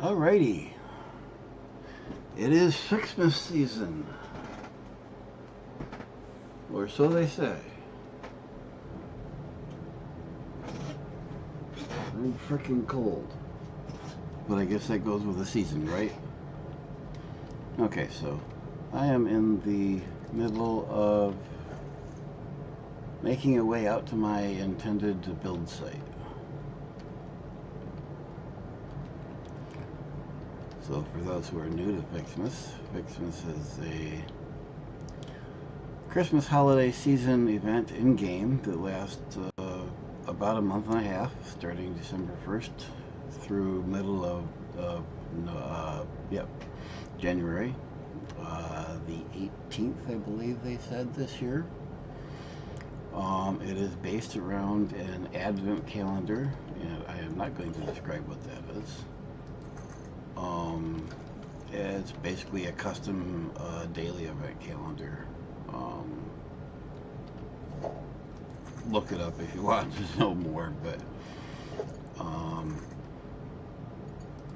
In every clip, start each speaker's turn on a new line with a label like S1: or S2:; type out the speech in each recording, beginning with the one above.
S1: Alrighty, it is Ficsmas season, or so they say. I'm freaking cold, but I guess that goes with the season, right? Okay, so I am in the middle of making a way out to my intended build site. So for those who are new to Ficsmas, Ficsmas is a Christmas holiday season event in-game that lasts about a month and a half, starting December 1st through middle of January. The 18th, I believe they said this year. It is based around an advent calendar, and I am not going to describe what that is. It's basically a custom daily event calendar. Look it up if you want to know more, but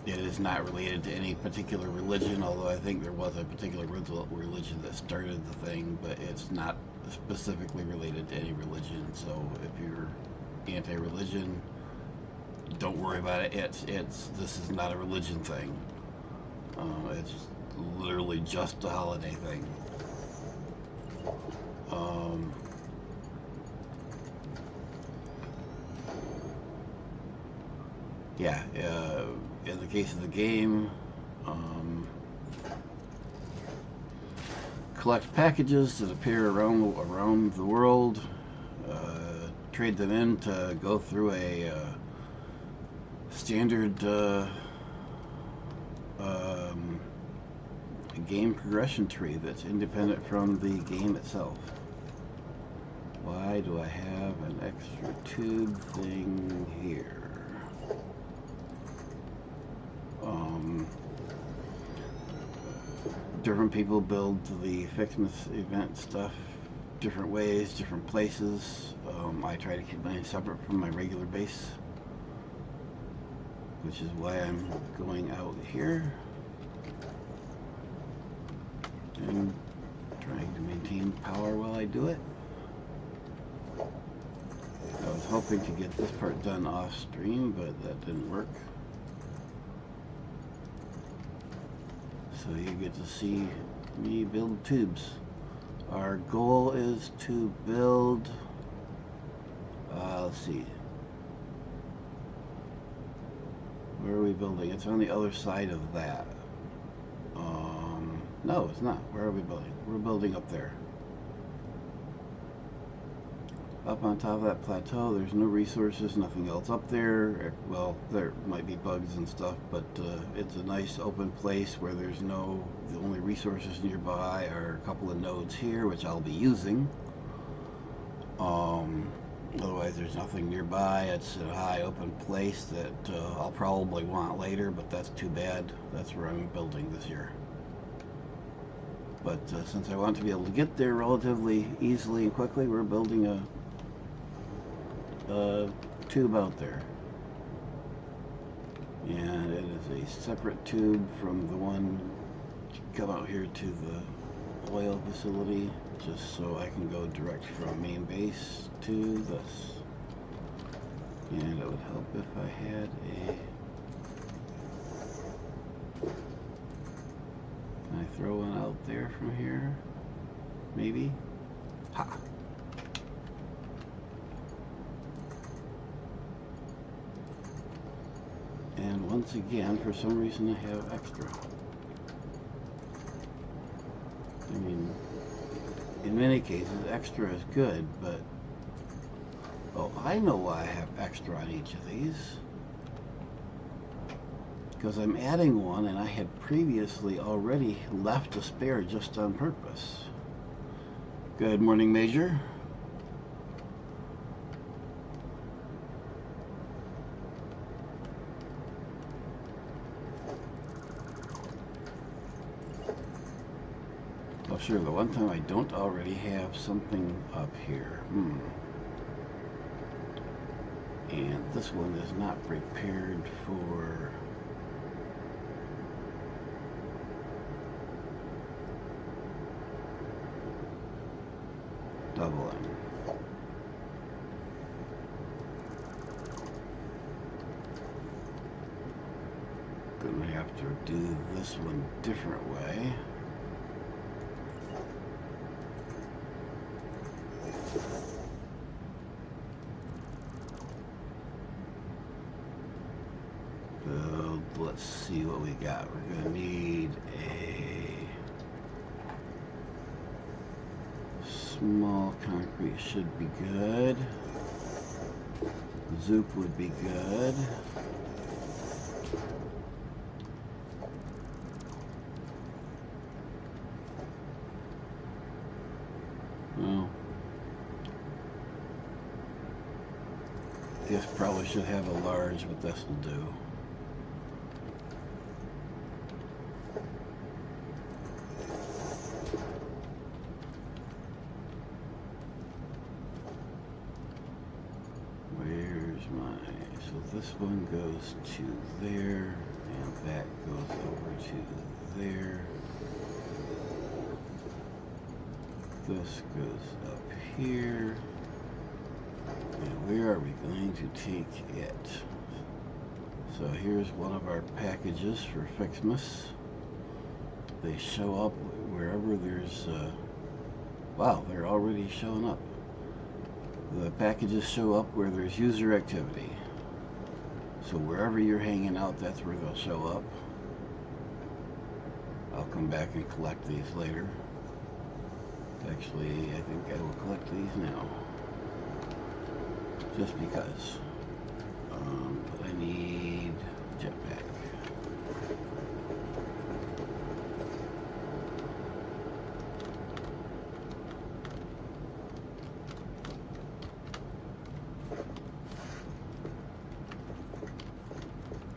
S1: it is not related to any particular religion, although I think there was a particular religion that started the thing, but it's not specifically related to any religion. So if you're anti-religion, don't worry about it. This is not a religion thing. It's literally just a holiday thing. In the case of the game, collect packages that appear around the world, trade them in to go through a standard game progression tree that's independent from the game itself. Why do I have an extra tube thing here? Different people build the Ficsmas event stuff different ways, different places. I try to keep mine separate from my regular base, which is why I'm going out here and trying to maintain power while I do it. I was hoping to get this part done off stream, but that didn't work. So you get to see me build tubes. Our goal is to build, let's see, where are we building? It's on the other side of that. No, it's not. Where are we building? We're building up there. Up on top of that plateau, there's no resources, nothing else up there. Well, there might be bugs and stuff, but it's a nice open place where there's the only resources nearby are a couple of nodes here, which I'll be using. Otherwise, there's nothing nearby. It's a high open place that I'll probably want later, but that's too bad. That's where I'm building this year. But since I want to be able to get there relatively easily and quickly, we're building a tube out there, and it is a separate tube from the one come out here to the oil facility, just so I can go direct from main base to this. And it would help if I had can I throw one out there from here? Maybe? Ha! And once again, for some reason, I have extra. I mean, in many cases, extra is good, but... Oh, I know why I have extra on each of these. Because I'm adding one, and I had previously already left a spare just on purpose. Good morning, Major. Oh, sure, the one time I don't already have something up here. And this one is not prepared for doubling. Gonna have to do this one different way. So let's see what we got. We're gonna need a small concrete, should be good. Zoop would be good. Well, this probably should have a large, but this will do. So this one goes to there, and that goes over to there. This goes up here. And where are we going to take it? So here's one of our packages for Ficsmas. They show up wherever there's, wow, they're already showing up. The packages show up where there's user activity. So wherever you're hanging out, that's where they'll show up. I'll come back and collect these later. Actually, I think I will collect these now. Just because. But I need jetpack.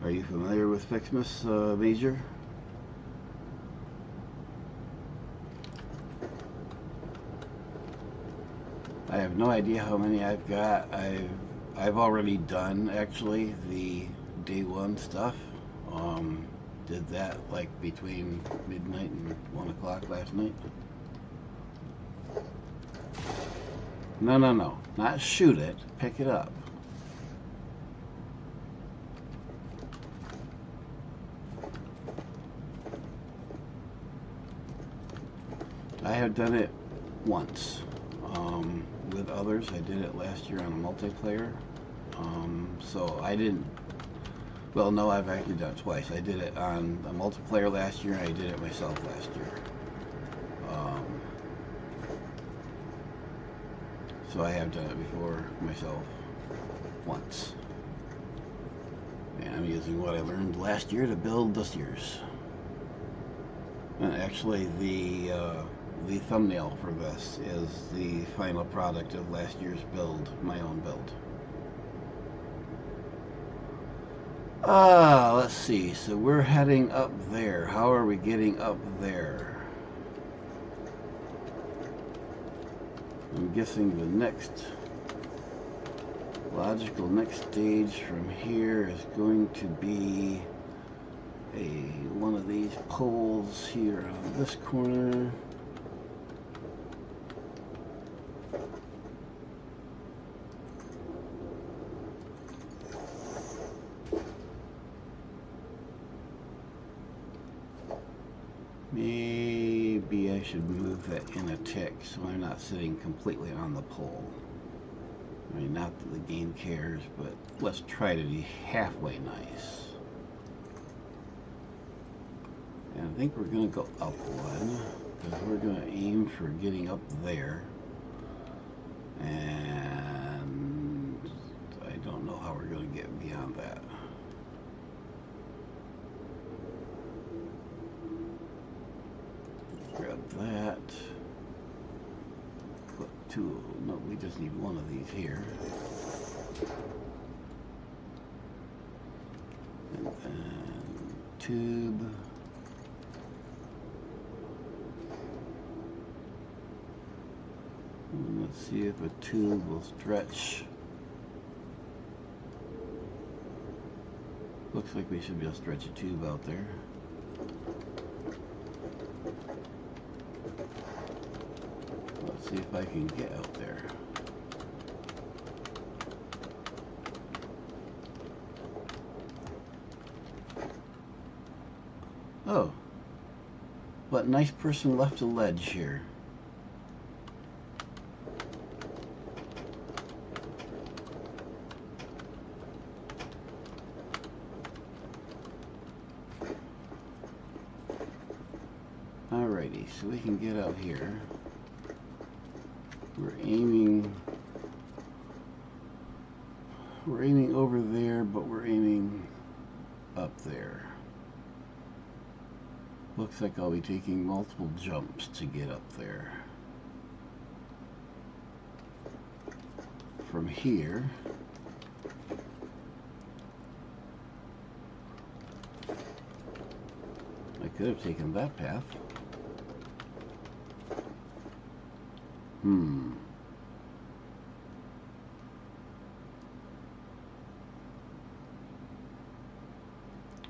S1: Are you familiar with Ficsmas, Major? I have no idea how many I've got. I've already done actually the day one stuff. Did that like between midnight and 1 o'clock last night. No, not shoot it. Pick it up. I have done it once with others. I did it last year on a multiplayer. So I didn't, well, no, I've actually done it twice. I did it on a multiplayer last year, and I did it myself last year. So I have done it before myself once. And I'm using what I learned last year to build this year's. And actually, the thumbnail for this is the final product of last year's build, my own build. Let's see. So we're heading up there. How are we getting up there? I'm guessing the next logical next stage from here is going to be one of these poles here on this corner. Maybe I should move that in a tick so I'm not sitting completely on the pole. I mean, not that the game cares, but let's try to be halfway nice. And I think we're going to go up one, because we're going to aim for getting up there. And I don't know how we're going to get beyond that. Grab that. Put two. No, we just need one of these here. And then tube. And let's see if a tube will stretch. Looks like we should be able to stretch a tube out there. Let's see if I can get out there. Oh, but nice person left a ledge here. Alrighty, so we can get out here. We're aiming over there, but we're aiming up there. Looks like I'll be taking multiple jumps to get up there. From here, I could have taken that path.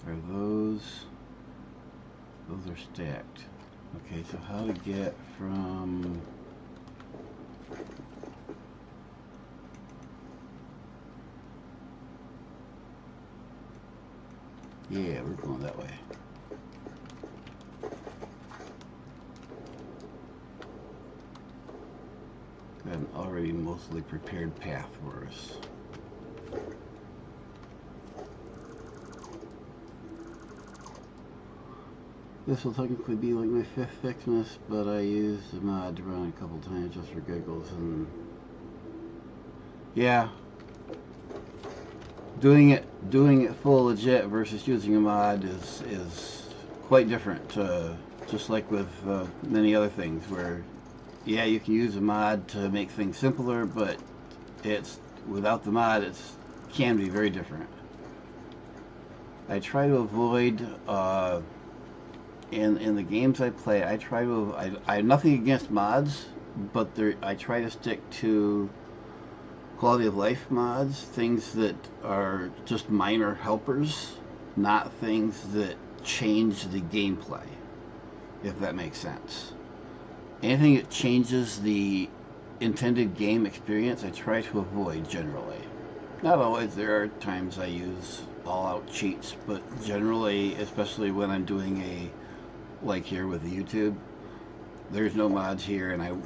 S1: Are those are stacked. Okay, so how to get from yeah, we're going that way. Got an already mostly prepared path for us. This will technically be like my 5th Ficsmas, but I used the mod to run a couple times just for giggles, and yeah, doing it full legit versus using a mod is quite different. Just like with many other things, where yeah, you can use a mod to make things simpler, but it's without the mod, it can be very different. I try to avoid in the games I play, I have nothing against mods, but I try to stick to quality of life mods, things that are just minor helpers, not things that change the gameplay, if that makes sense. Anything that changes the intended game experience, I try to avoid generally. Not always. There are times I use all-out cheats, but generally, especially when I'm doing like here with the YouTube, there's no mods here, and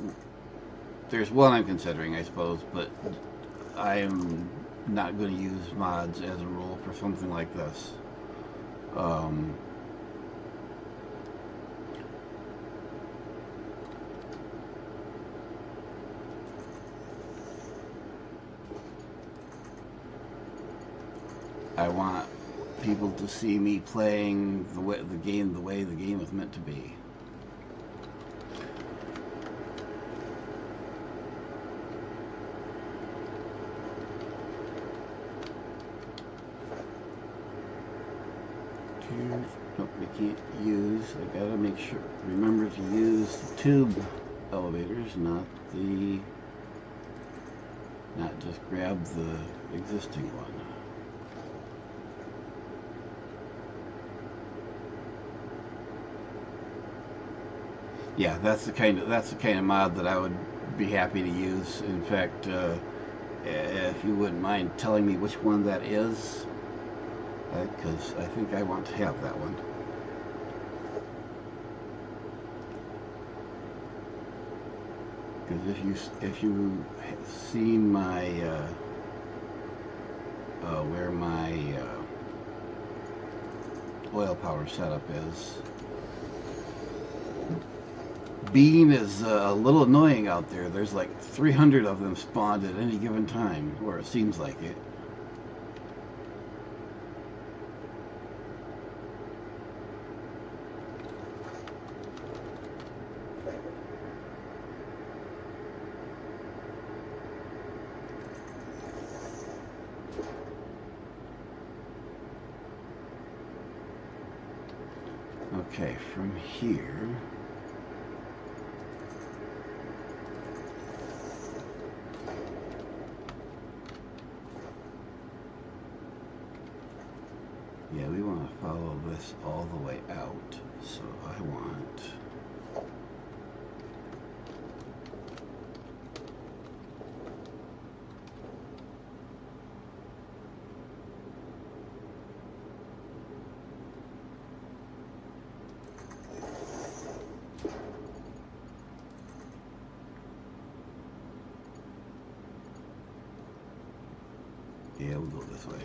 S1: there's one I'm considering, I suppose, but I am not going to use mods as a rule for something like this. I want people to see me playing the way the game is meant to be. Nope, we can't use. I gotta make sure. Remember to use the tube elevators, not just grab the existing one. Yeah, that's the kind of mod that I would be happy to use. In fact, if you wouldn't mind telling me which one that is, because I think I want to have that one. Because if you seen my where my oil power setup is. Beam is a little annoying out there. There's like 300 of them spawned at any given time, or it seems like it. Okay, from here, yeah, we want to follow this all the way out, so I want Yeah, we'll go this way.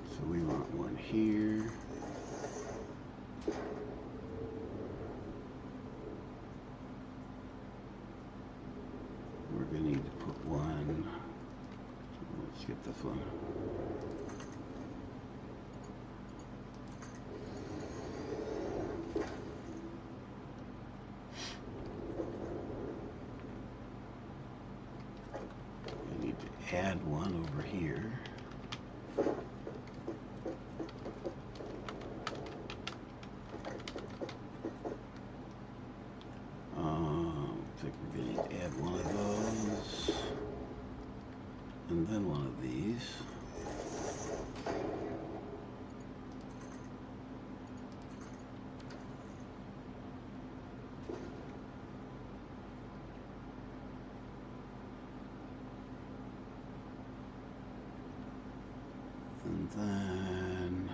S1: So we want one here. We're going to need to put one. Let's skip this one. We need to add one over here. Looks like we're going to need to add one of those. And then one of these. And then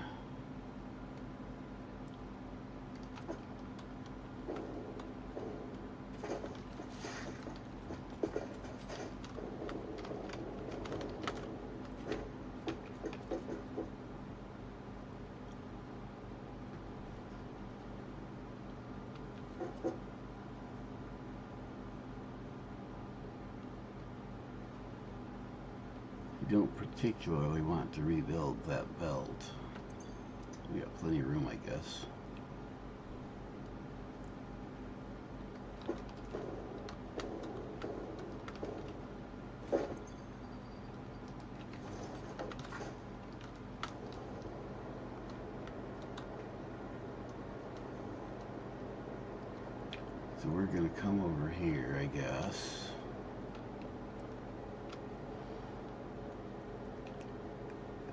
S1: you don't particularly want to rebuild that belt. We got plenty of room, I guess. So we're going to come over here, I guess.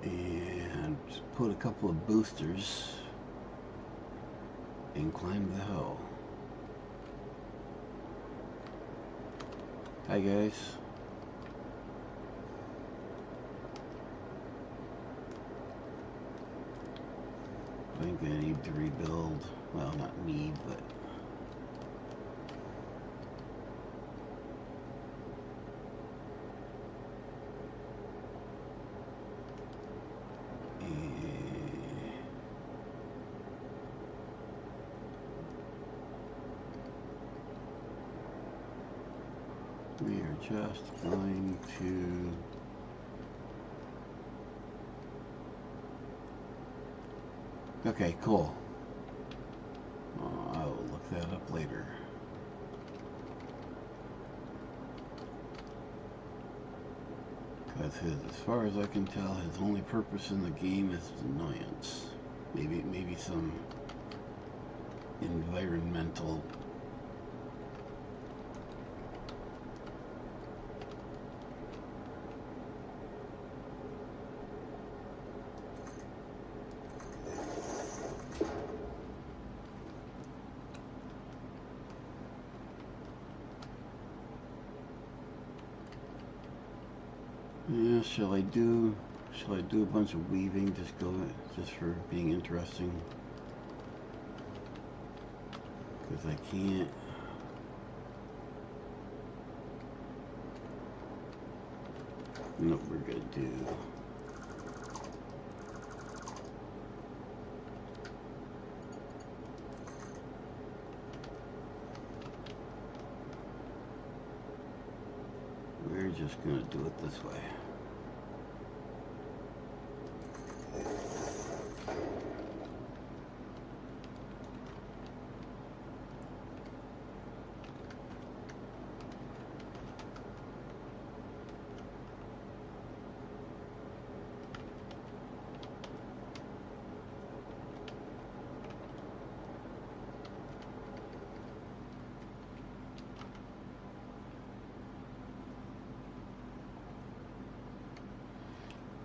S1: And put a couple of boosters and climb the hill. Hi guys. I think I need to rebuild. Well, not need, but we are just going to okay, cool. I will look that up later. Because as far as I can tell, his only purpose in the game is annoyance. Maybe some environmental. Yeah, shall I do a bunch of weaving just for being interesting? Because I can't. Nope, we're gonna do. We're just gonna do it this way.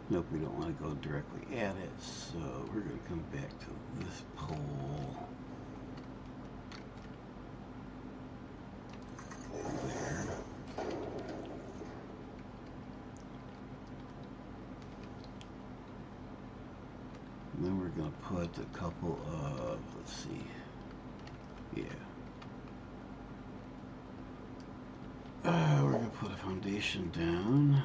S1: Nope, we don't want to go directly at it, so we're going to come back to this pole. going to put a couple of, let's see, yeah. We're going to put a foundation down.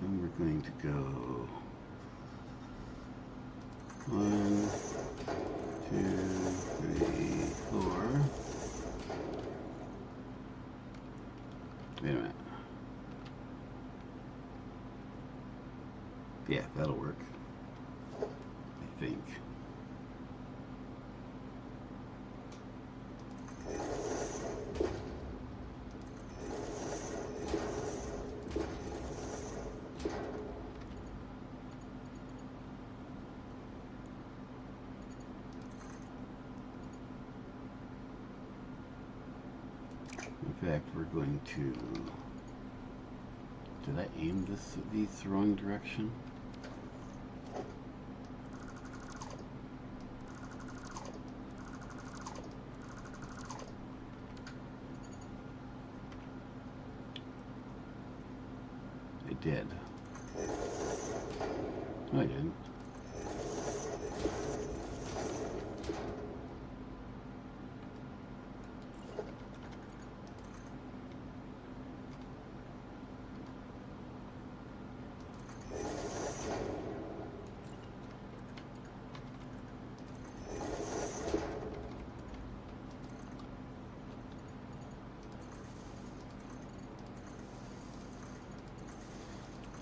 S1: And we're going to go 1, 2, 3, 4. Wait a minute. Yeah, that'll work. I think. In fact, we're going to, did I aim these the wrong direction? I did. No, I didn't.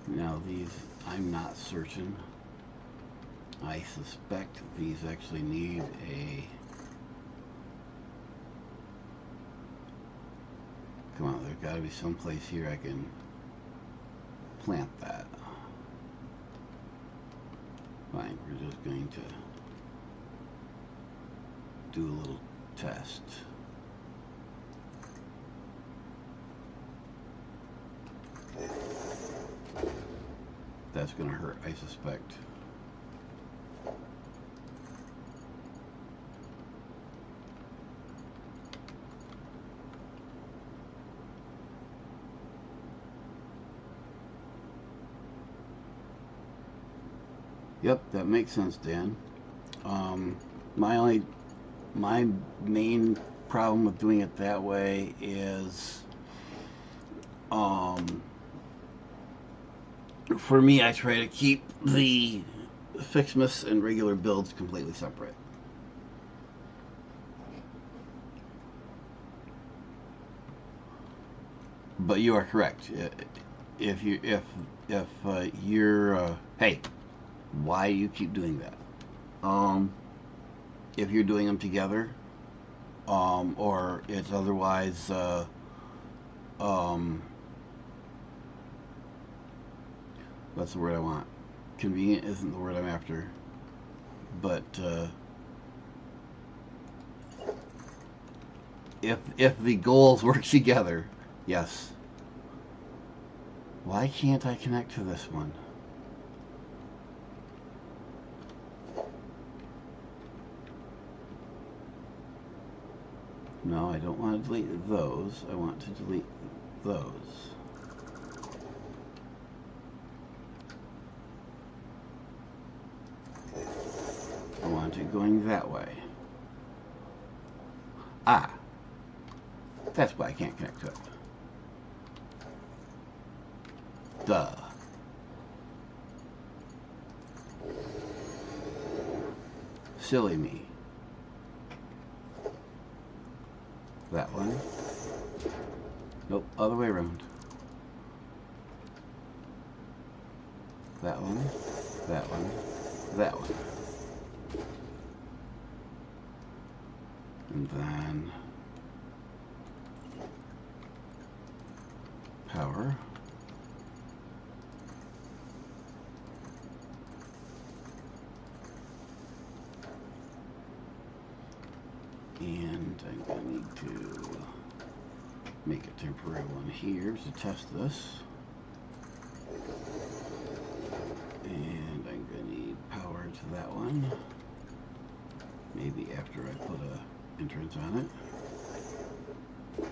S1: Now these, I'm not certain. I suspect these actually need a, come on, there's got to be some place here I can plant that. Fine, we're just going to do a little test. That's going to hurt, I suspect. Yep, that makes sense, Dan. My main problem with doing it that way is, for me, I try to keep the Ficsmas and regular builds completely separate. But you are correct. If you're hey, why do you keep doing that? If you're doing them together, or it's otherwise what's the word I want? Convenient isn't the word I'm after. But if the goals work together, yes. Why can't I connect to this one? No, I don't want to delete those. I want to delete those. I want it going that way. Ah, that's why I can't connect to it. Duh. Silly me. That one. Nope, other way around. That one, that one, that one. And then power. And I'm going to need to make a temporary one here to test this. And I'm going to need power to that one. after I put a entrance on it.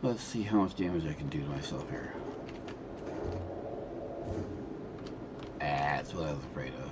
S1: Let's see how much damage I can do to myself here. That's what I was afraid of.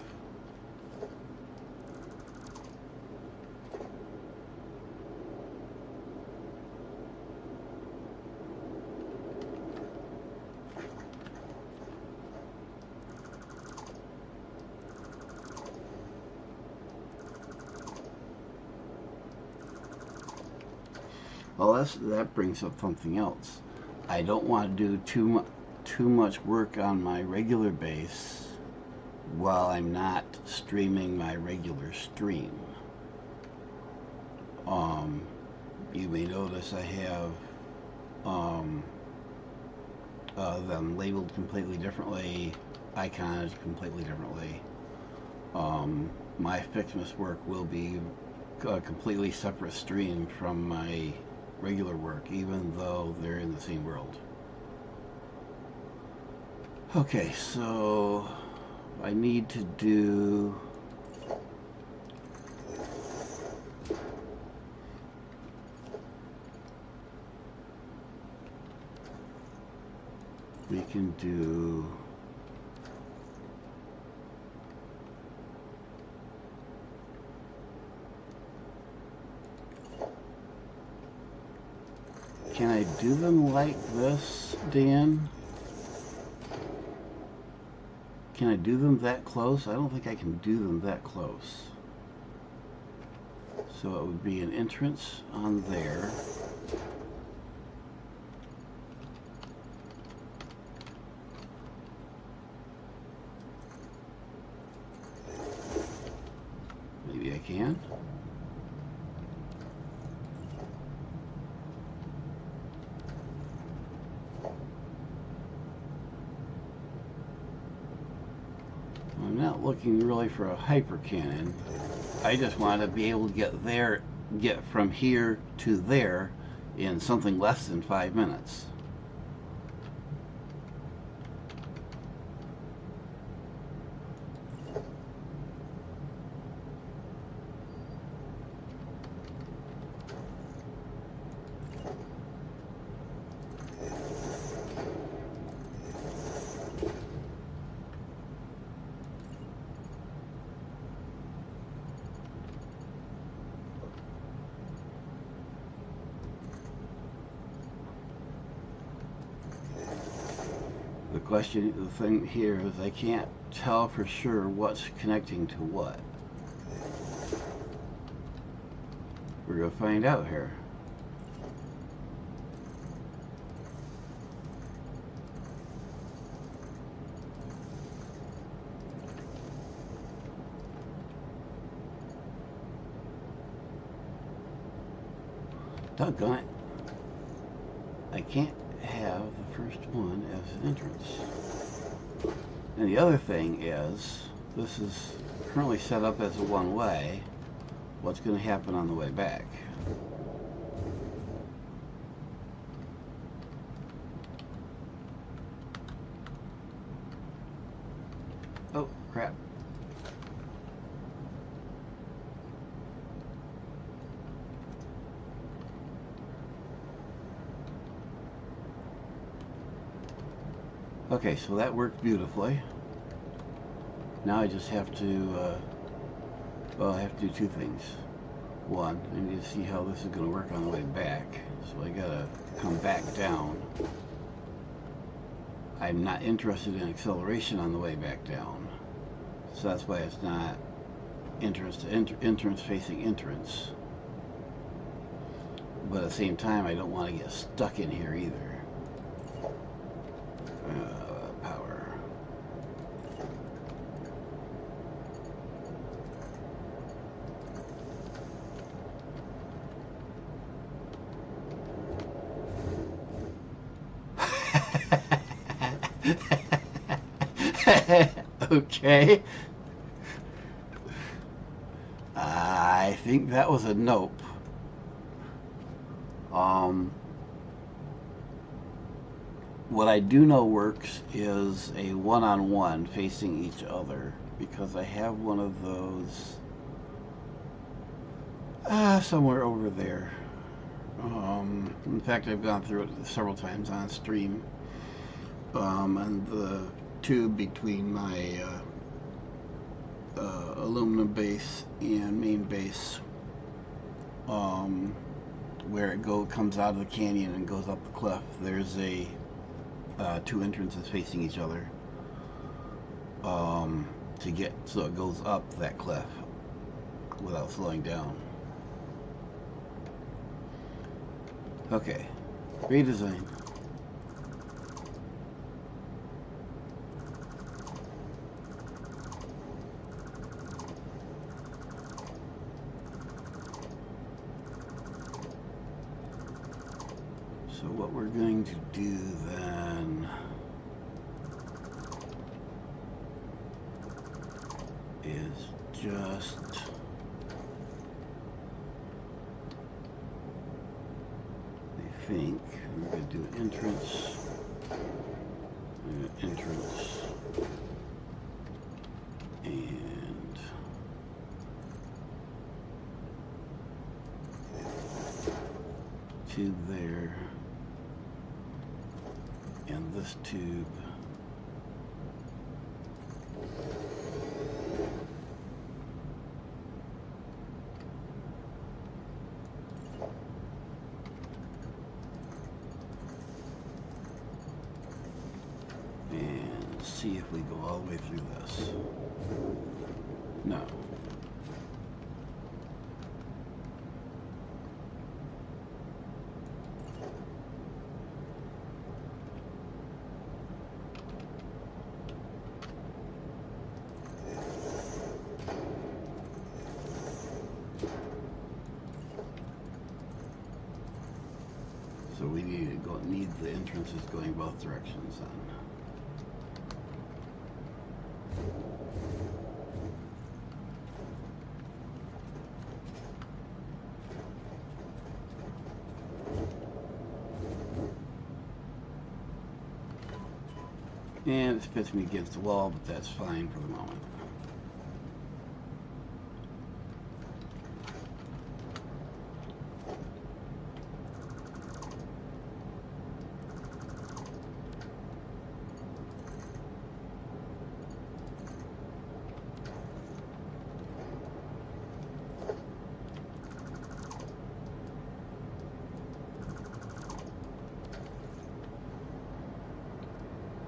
S1: Well, that brings up something else. I don't want to do too much work on my regular base while I'm not streaming my regular stream. You may notice I have them labeled completely differently, icons completely differently. My Ficsmas work will be a completely separate stream from my regular work, even though they're in the same world. Okay, so I need to do we can do can I do them like this, Dan? Can I do them that close? I don't think I can do them that close. So it would be an entrance on there. Maybe I can. I'm not looking really for a hyper cannon. I just want to be able to get from here to there in something less than 5 minutes. The thing here is I can't tell for sure what's connecting to what. We're going to find out here. Doggone it. I can't have the first one as an entrance. And the other thing is, this is currently set up as a one-way. What's going to happen on the way back? Oh, crap. Okay, so that worked beautifully. Now I just have to, well, I have to do two things. One, I need to see how this is going to work on the way back. So I gotta come back down. I'm not interested in acceleration on the way back down. So that's why it's not entrance facing entrance. But at the same time, I don't want to get stuck in here either. Power. Okay. I think that was a nope. What I do know works is a one-on-one facing each other, because I have one of those somewhere over there. In fact, I've gone through it several times on stream. And the tube between my aluminum base and main base, where it comes out of the canyon and goes up the cliff, there's a two entrances facing each other, to get so it goes up that cliff without slowing down. Okay, redesign. So what we're going to do then is just we're going to do an entrance, and tube there, and this tube see if we go all the way through this. No. So we need the entrances going both directions then. And it fits me against the wall, but that's fine for the moment.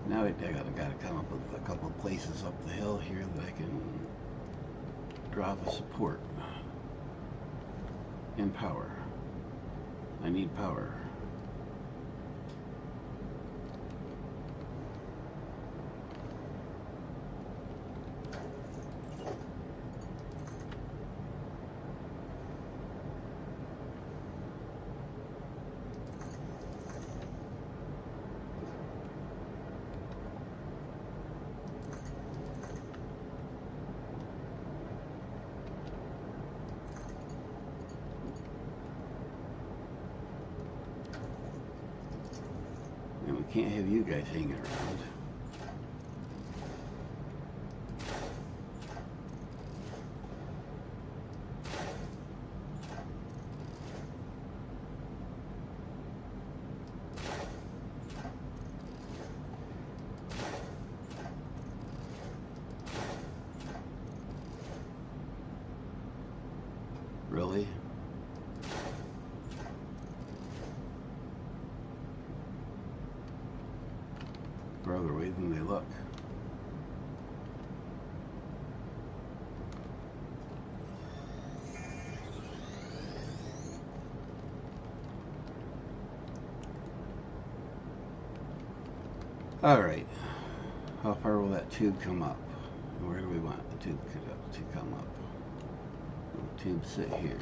S1: Now I gotta come up with a couple of places up the hill here that I can drop a support and power. I need power. And we can't have you guys hanging around. Really? Further away than they look. Alright, how far will that tube come up? Where do we want the tube to come up? The tube sit here.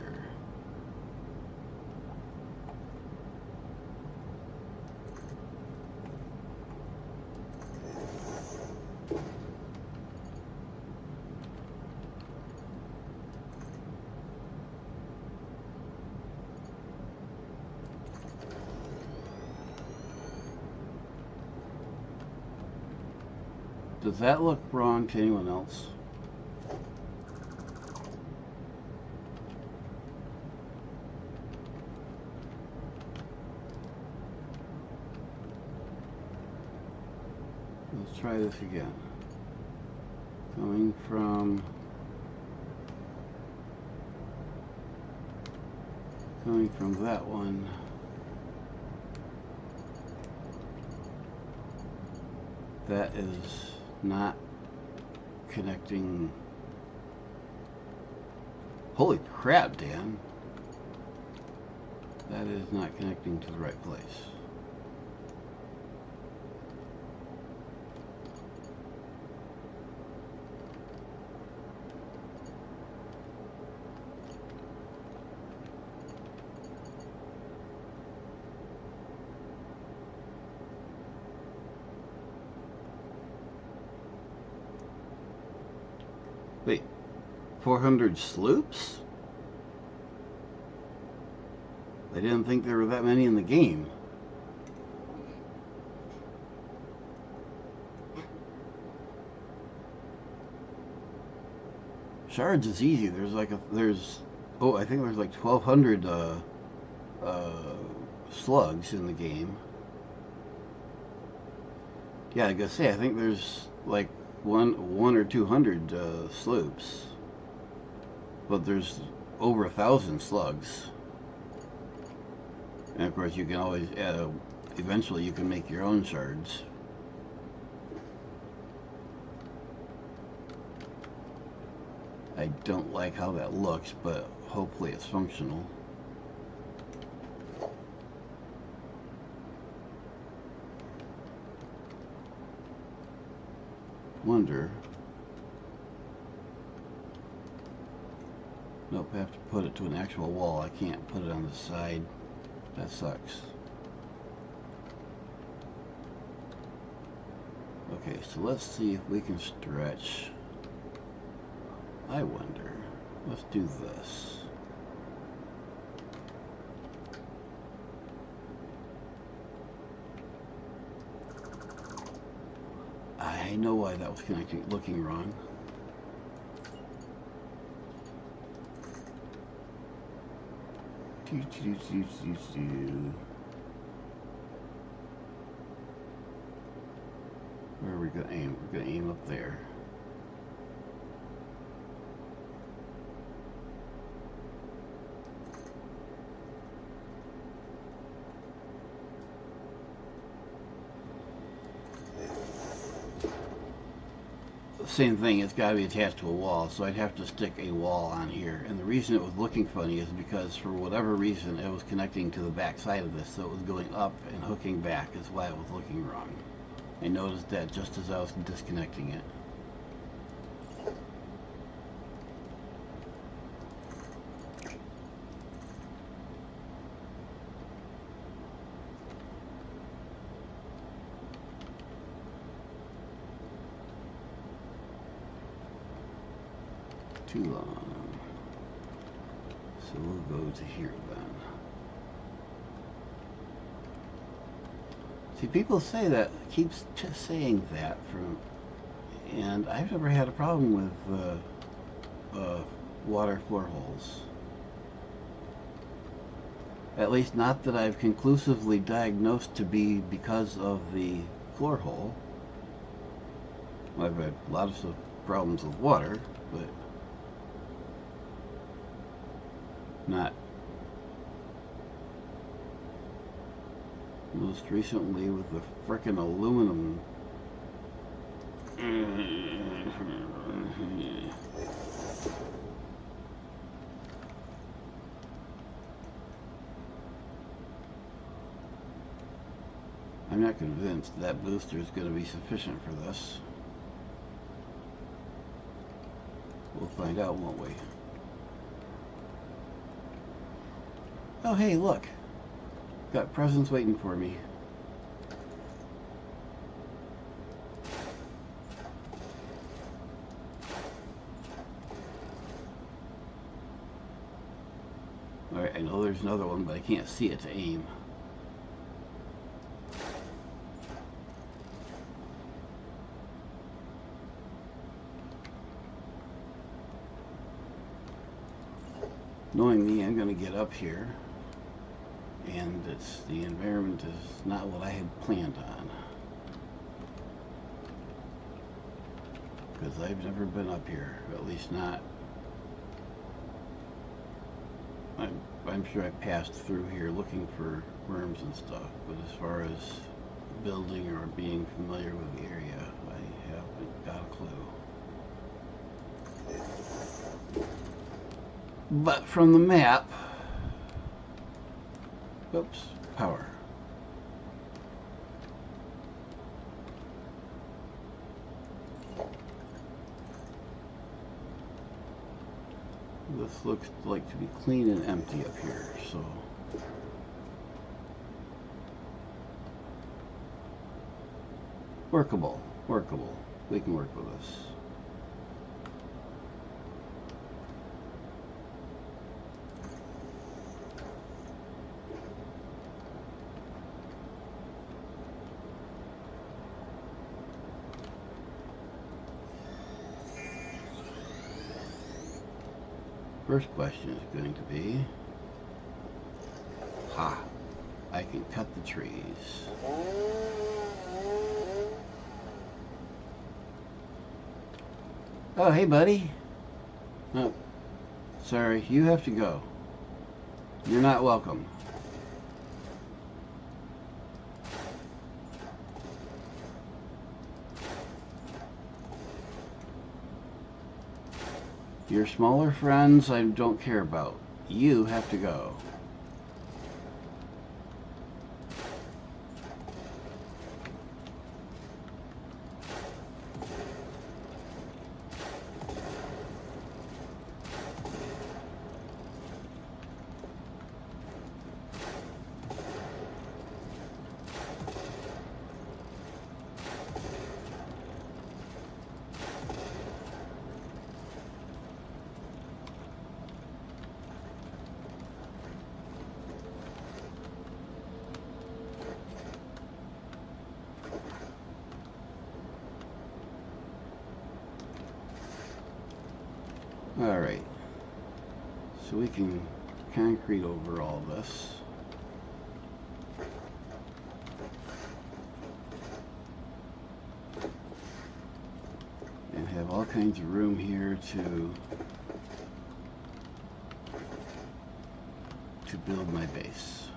S1: Does that look wrong to anyone else? Let's try this again. Coming from that one. That is not connecting. Holy crap, Dan. That is not connecting to the right place. Wait, 400 sloops? I didn't think there were that many in the game. Shards is easy. There's like oh, I think there's like 1,200 slugs in the game. Yeah, I gotta say, I think there's like one or 200 sloops, but there's over 1,000 slugs. And of course, you can always eventually you can make your own shards. I don't like how that looks, but hopefully it's functional. Wonder. Nope, I have to put it to an actual wall. I can't put it on the side. That sucks. Okay, so let's see if we can stretch. I wonder. Let's do this. I know why that was looking wrong. Where are we going to aim? We're going to aim up there. Same thing, it's got to be attached to a wall, so I'd have to stick a wall on here. And the reason it was looking funny is because for whatever reason it was connecting to the back side of this, so it was going up and hooking back is why it was looking wrong. I noticed that just as I was disconnecting it. Too long. So we'll go to here then. See, people say that, keeps just saying that and I've never had a problem with water floor holes. At least not that I've conclusively diagnosed to be because of the floor hole. I've had lots of problems with water, but not most recently with the frickin' aluminum. I'm not convinced that booster is going to be sufficient for this. We'll find out, won't we? Oh, hey, look. Got presents waiting for me. Alright, I know there's another one, but I can't see it to aim. Knowing me, I'm going to get up here, and the environment is not what I had planned on. Because I've never been up here, at least not. I'm sure I passed through here looking for worms and stuff, but as far as building or being familiar with the area, I haven't got a clue. But from the map, oops, power. This looks like to be clean and empty up here, so workable. We can work with this. First question is going to be, I can cut the trees. Oh, hey buddy. Oh, sorry, you have to go. You're not welcome. Your smaller friends I don't care about. You have to go. Alright, so we can concrete over all this. And have all kinds of room here to build my base.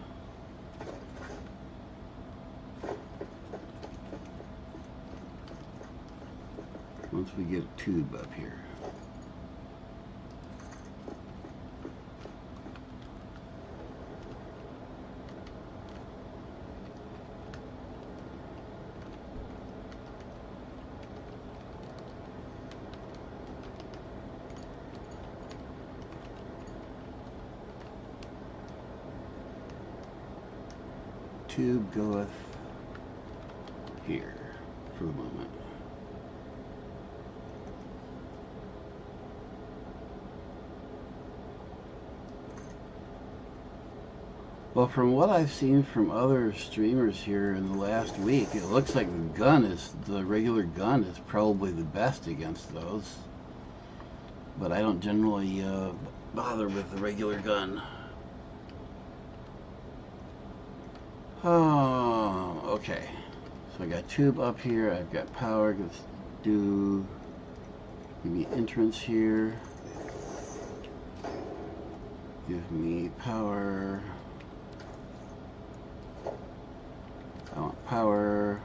S1: Once we get a tube up here. Tube goeth here for the moment. Well, from what I've seen from other streamers here in the last week, it looks like the regular gun is probably the best against those. But I don't generally bother with the regular gun. Oh, okay. So I got tube up here, I've got power, let's do maybe entrance here. Give me power. I want power.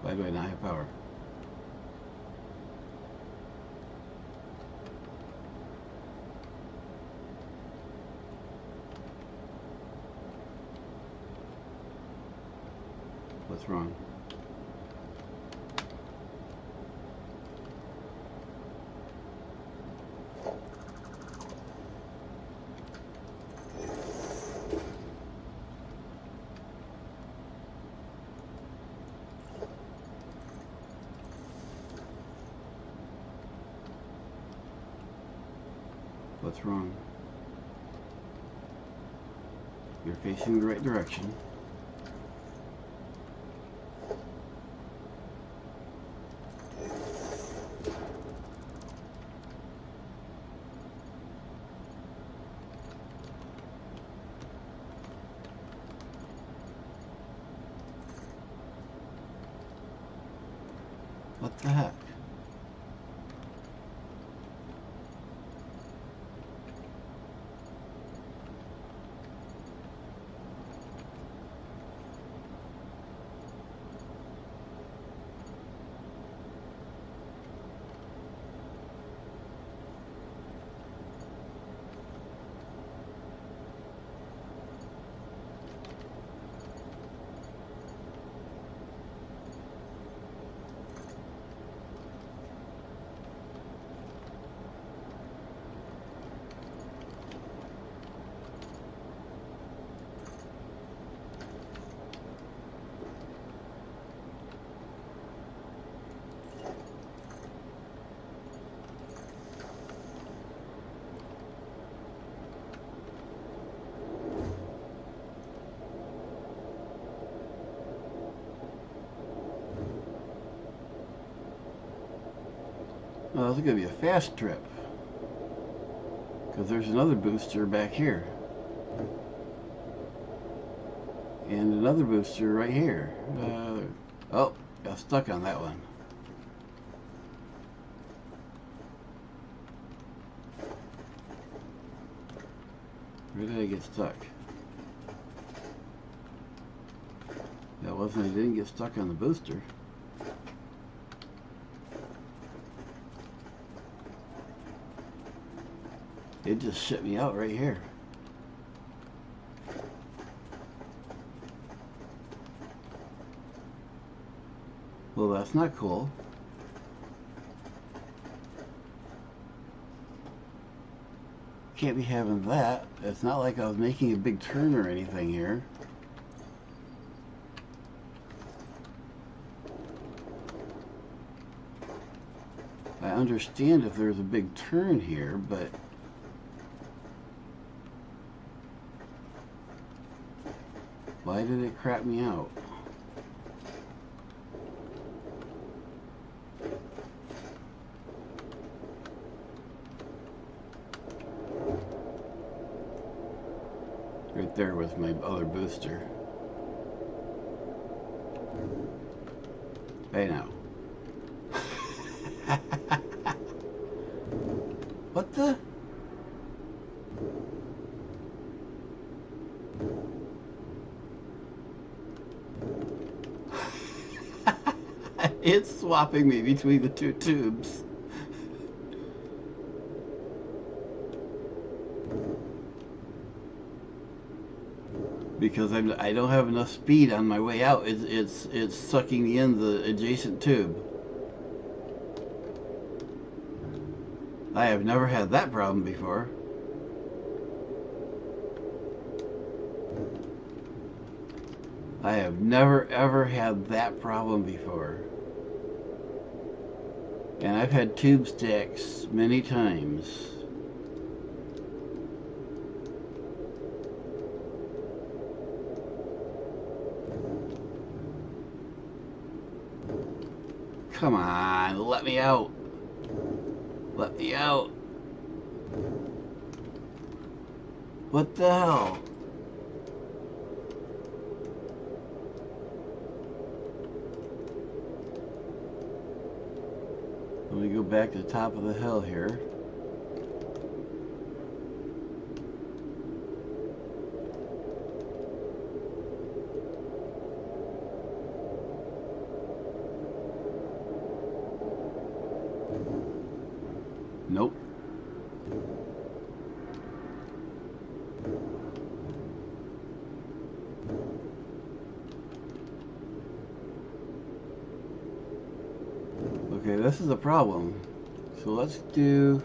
S1: Why do I not have power? What's wrong? What's wrong? You're facing the right direction. What the heck? Well, this is going to be a fast trip. Because there's another booster back here. And another booster right here. Oh, got stuck on that one. Where did I get stuck? That wasn't, I didn't get stuck on the booster. It just shit me out right here. Well, that's not cool. Can't be having that. It's not like I was making a big turn or anything here. I understand if there's a big turn here, but why did it crap me out? Right there was my other booster. I know. What the? It's swapping me between the two tubes. Because I don't have enough speed on my way out. It's sucking me in the adjacent tube. I have never had that problem before. I have never ever had that problem before. And I've had tube stacks many times. Come on, let me out. Let me out. What the hell? Let me go back to the top of the hill here. Nope. Okay, this is a problem. So let's do...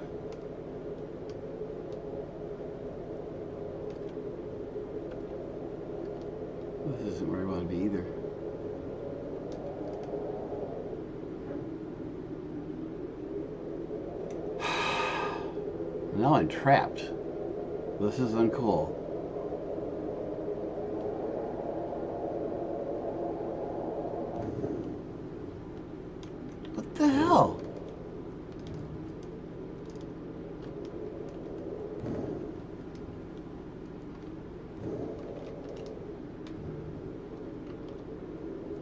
S1: This isn't where I want to be either. Now I'm trapped. This is uncool. What the hell?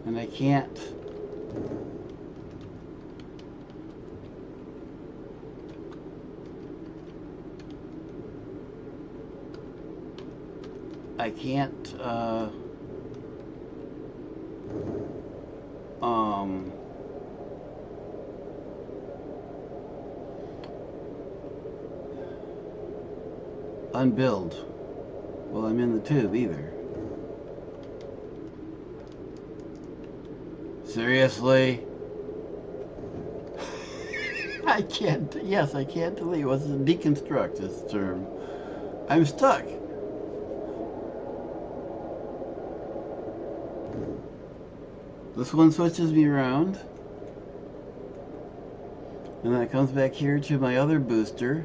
S1: And I can't. I can't unbuild while I'm in the tube either. Seriously? I can't, yes, I can't delete. What's the deconstruct this term? I'm stuck. This one switches me around. And then it comes back here to my other booster,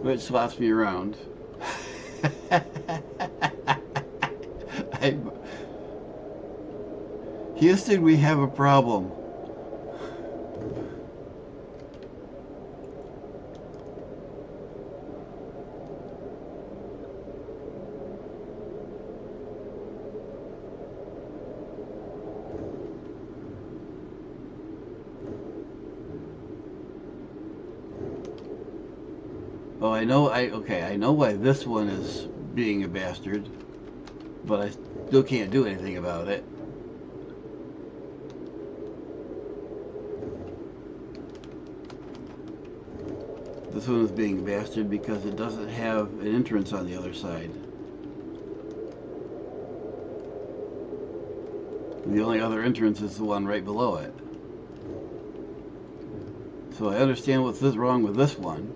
S1: which swaps me around. Houston, we have a problem. Oh, I know. I know why this one is being a bastard, but I still can't do anything about it. This one is being a bastard because it doesn't have an entrance on the other side. The only other entrance is the one right below it. So I understand what's wrong with this one.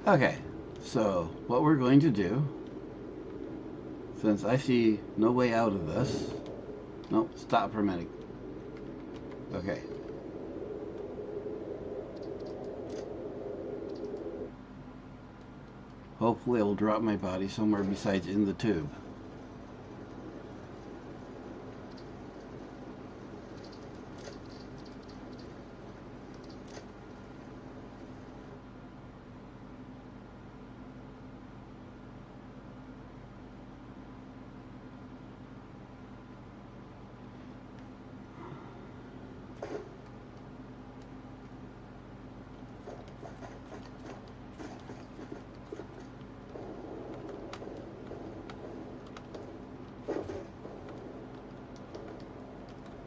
S1: Okay, so what we're going to do, since I see no way out of this, nope, stop for a minute. Okay. Hopefully it'll drop my body somewhere besides in the tube.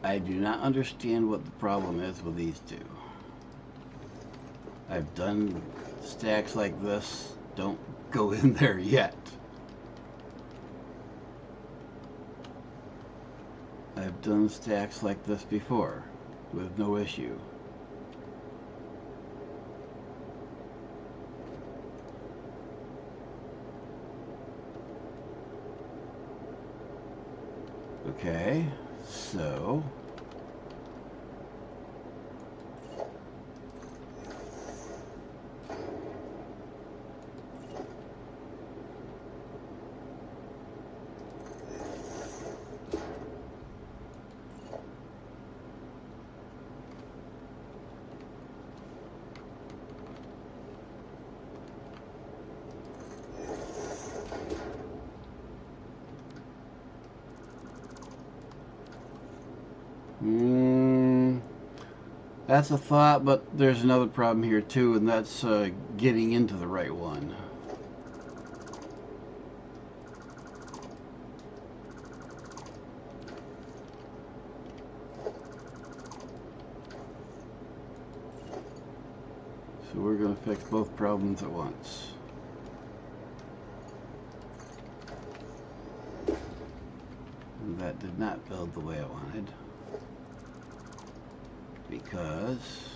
S1: I do not understand what the problem is with these two. I've done stacks like this. Don't go in there yet. I've done stacks like this before with no issue. Okay, so that's a thought, but there's another problem here too, and that's getting into the right one. So we're going to fix both problems at once. And that did not build the way I wanted, because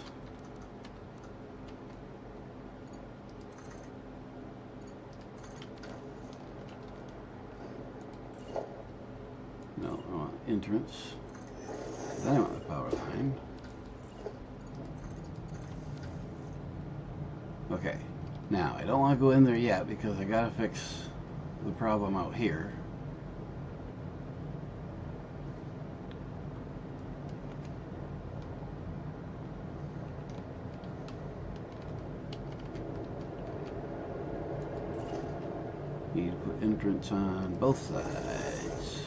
S1: no, I want entrance, then I want the power line. Okay, now I don't want to go in there yet because I gotta fix the problem out here. Need to put entrance on both sides.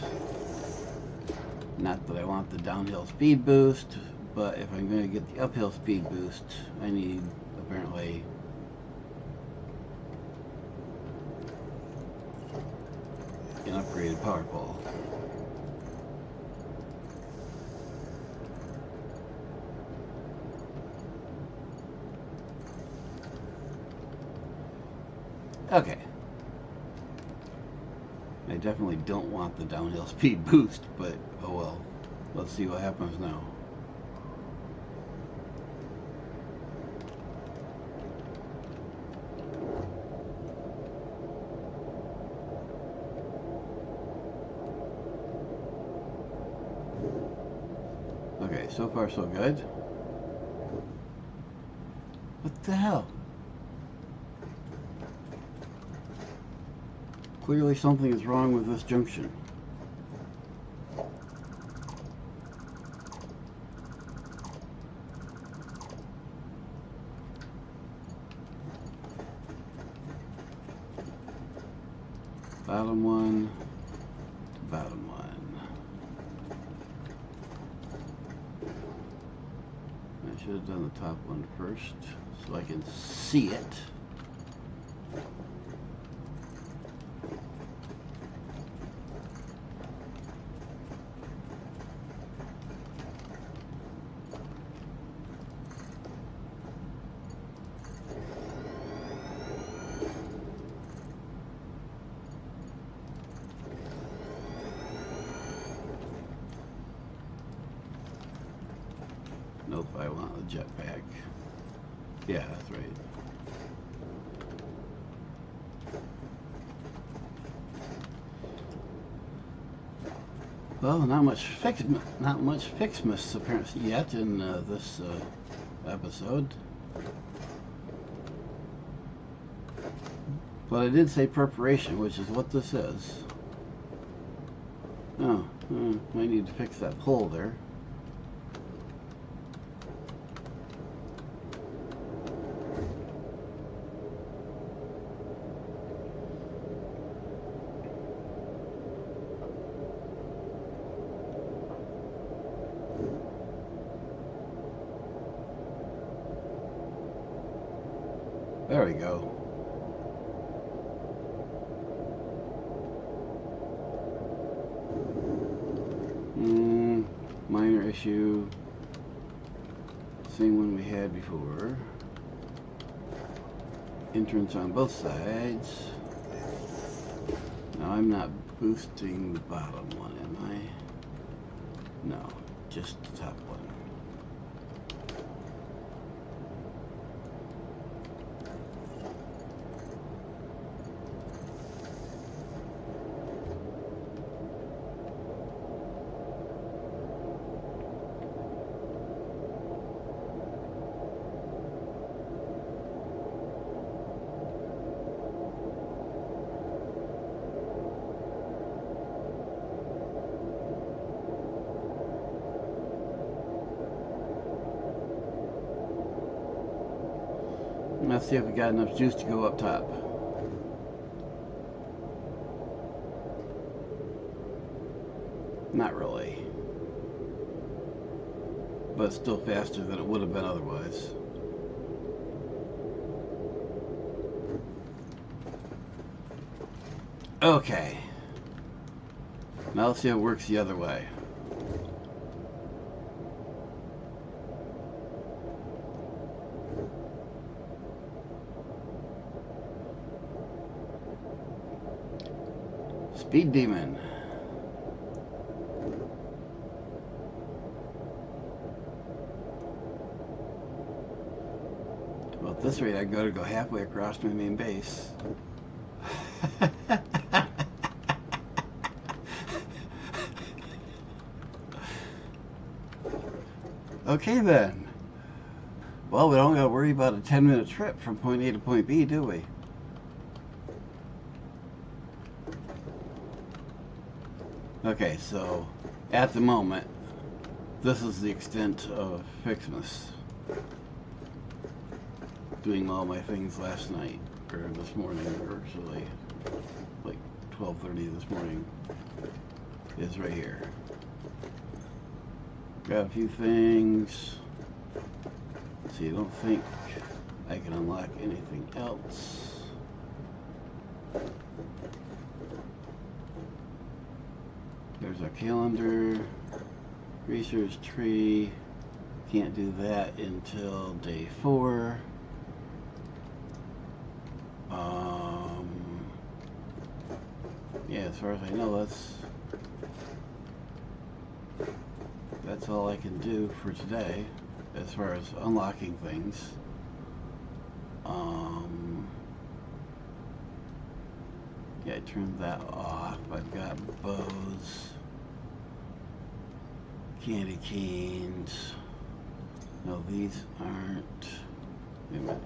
S1: Not that I want the downhill speed boost, but if I'm going to get the uphill speed boost, I need, apparently, an upgraded power pole. Okay. I definitely don't want the downhill speed boost, but oh well. Let's see what happens now. Okay, so far so good. What the hell? Clearly something is wrong with this junction. Bottom one to bottom one. I should have done the top one first so I can see it. Nope, I want a jetpack. Yeah, that's right. Well, not much Ficsmas apparently yet in this episode. But I did say preparation, which is what this is. Oh, might need to fix that pole there. There we go. Minor issue. Same one we had before. Entrance on both sides. Now I'm not boosting the bottom one, am I? No, just the top one. Let's see if we got enough juice to go up top. Not really. But it's still faster than it would have been otherwise. Okay. Now let's see how it works the other way. Speed Demon. Well, at this rate, I gotta go halfway across my main base. Okay then. Well, we don't gotta worry about a 10-minute trip from point A to point B, do we? Okay, so at the moment, this is the extent of Ficsmas. Doing all my things last night, or this morning, actually, like 12:30 this morning is right here. Got a few things. See, I don't think I can unlock anything else. There's our calendar, research tree. Can't do that until day 4. Yeah, as far as I know, that's all I can do for today as far as unlocking things. Yeah, I turned that off. I've got bows, candy canes. No, these aren't. Wait a minute.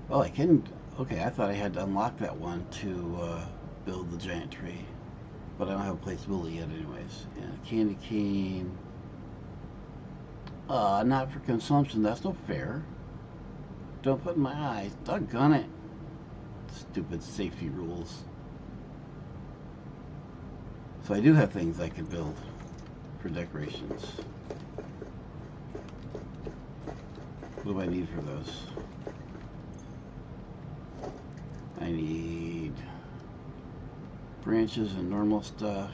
S1: Oh, I can. Okay, I thought I had to unlock that one to build the giant tree, but I don't have a place to build it yet, anyways. Yeah, candy cane. Not for consumption. That's no fair. Don't put in my eyes. Doggone it. Stupid safety rules. So I do have things I can build for decorations. What do I need for those? I need branches and normal stuff,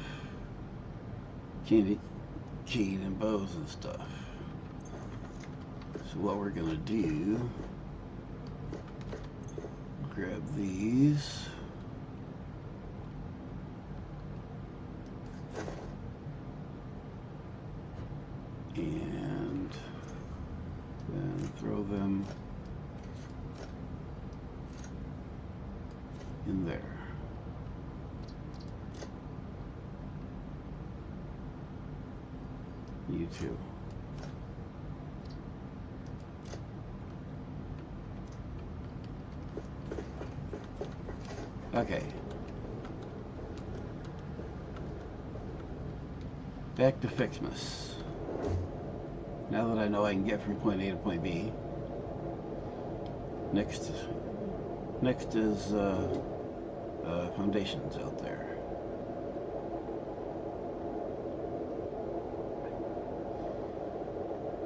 S1: candy cane and bows and stuff. So what we're gonna do, grab these. And then throw them in there. You too. Okay. Back to Ficsmas. Now that I know I can get from point A to point B, next is foundations out there.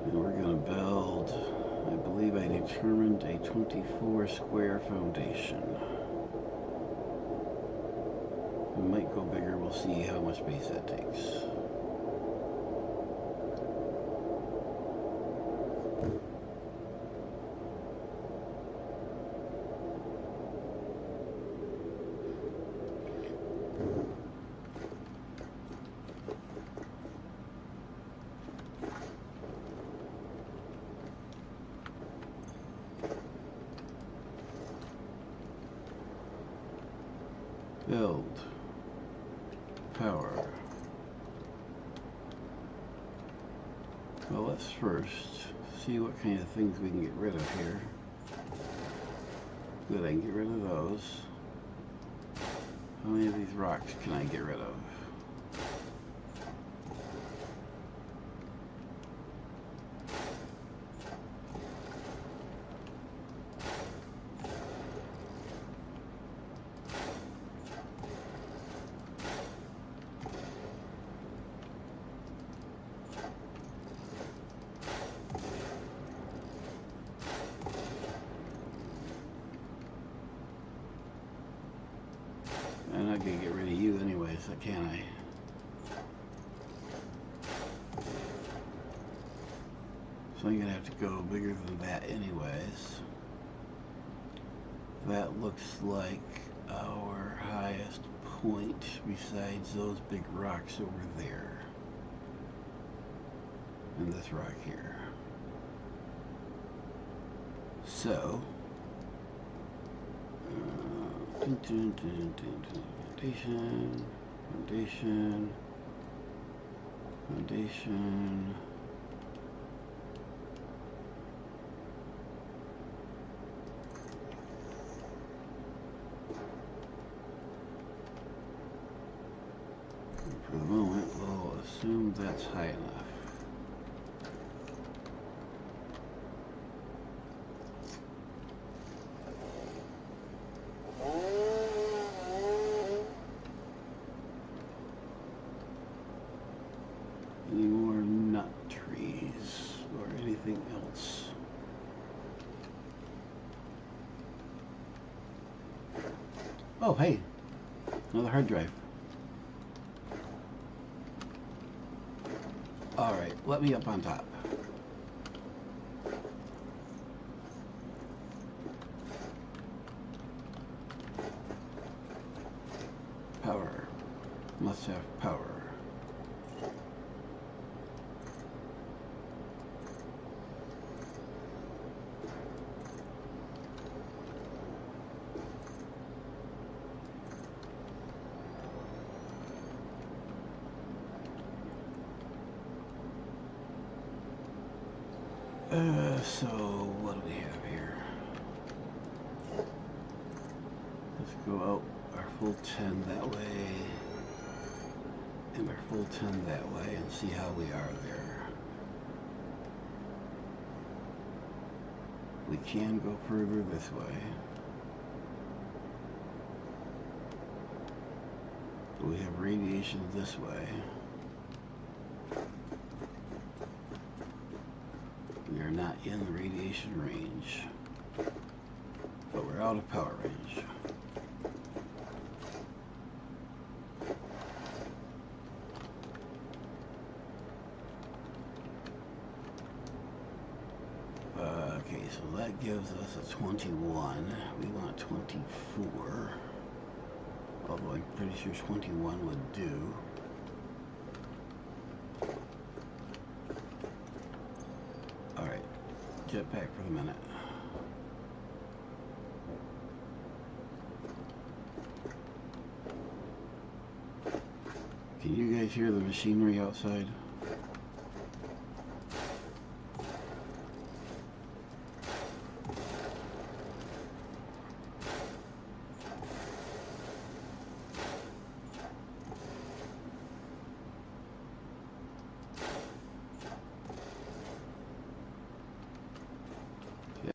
S1: And we're going to build, I believe I determined a 24 square foundation. We might go bigger, we'll see how much space that takes. Build. Power. Well, let's first see what kind of things we can get rid of here. Good, I can get rid of those. How many of these rocks can I get rid of? I'm not going to get rid of you anyways, can I? So I'm going to have to go bigger than that anyways. That looks like our highest point besides those big rocks over there. And this rock here. So, foundation. For the moment, we'll assume that's high enough. Oh, hey, another hard drive. Alright, let me up on top. Power. Must have power. So what do we have here? Let's go out our full 10 that way and our full 10 that way and see how we are there. We can go further this way. We have radiation this way. We are not in the radiation range, but we're out of power range. Okay, so that gives us a 21. We want 24, although I'm pretty sure 21 would do. Alright, jetpack for the minute. Can you guys hear the machinery outside?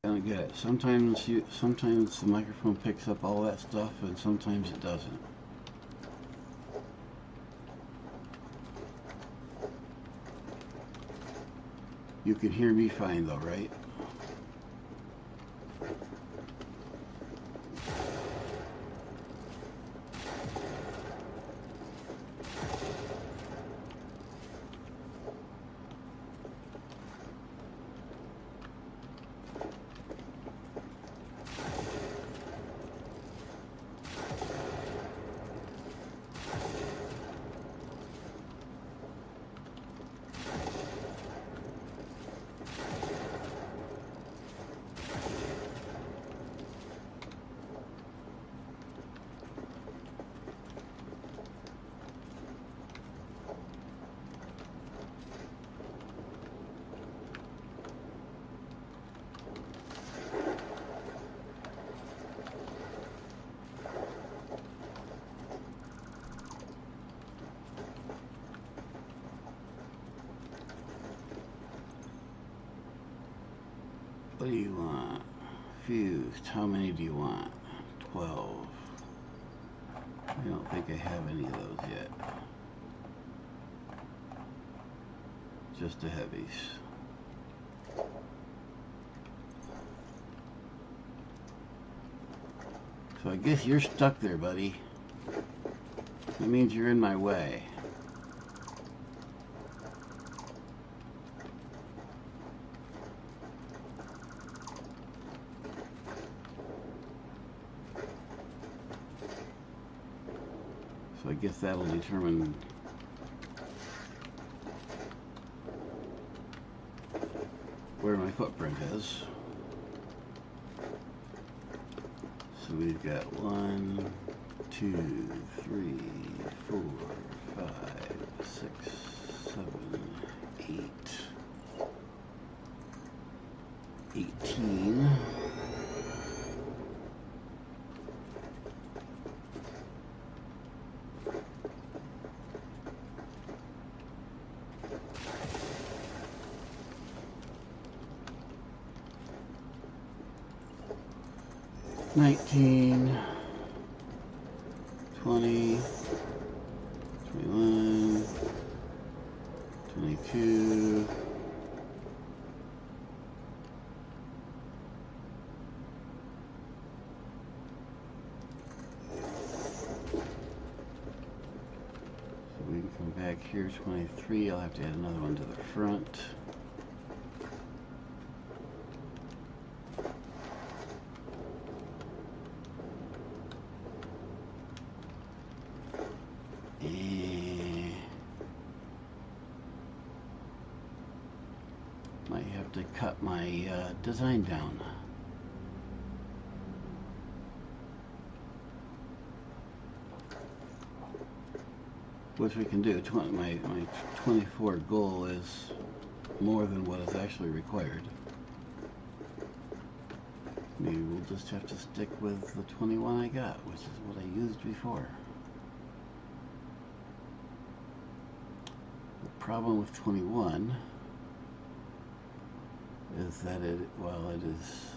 S1: I don't get it. Sometimes the microphone picks up all that stuff, and sometimes it doesn't. You can hear me fine though, right? What do you want? Fused. How many do you want? 12. I don't think I have any of those yet. Just the heavies. So I guess you're stuck there, buddy. That means you're in my way. So I guess that'll determine where my footprint is. So we've got 1, 2, 3, 4, 5, 6, 7, 8, 18. Nineteen, 20, 21, 22, 23, back here, 23. I'll have to add another one to the front. And might have to cut my design down. Which we can do. My 24 goal is more than what is actually required. Maybe we'll just have to stick with the 21 I got, which is what I used before. The problem with 21 is that while it is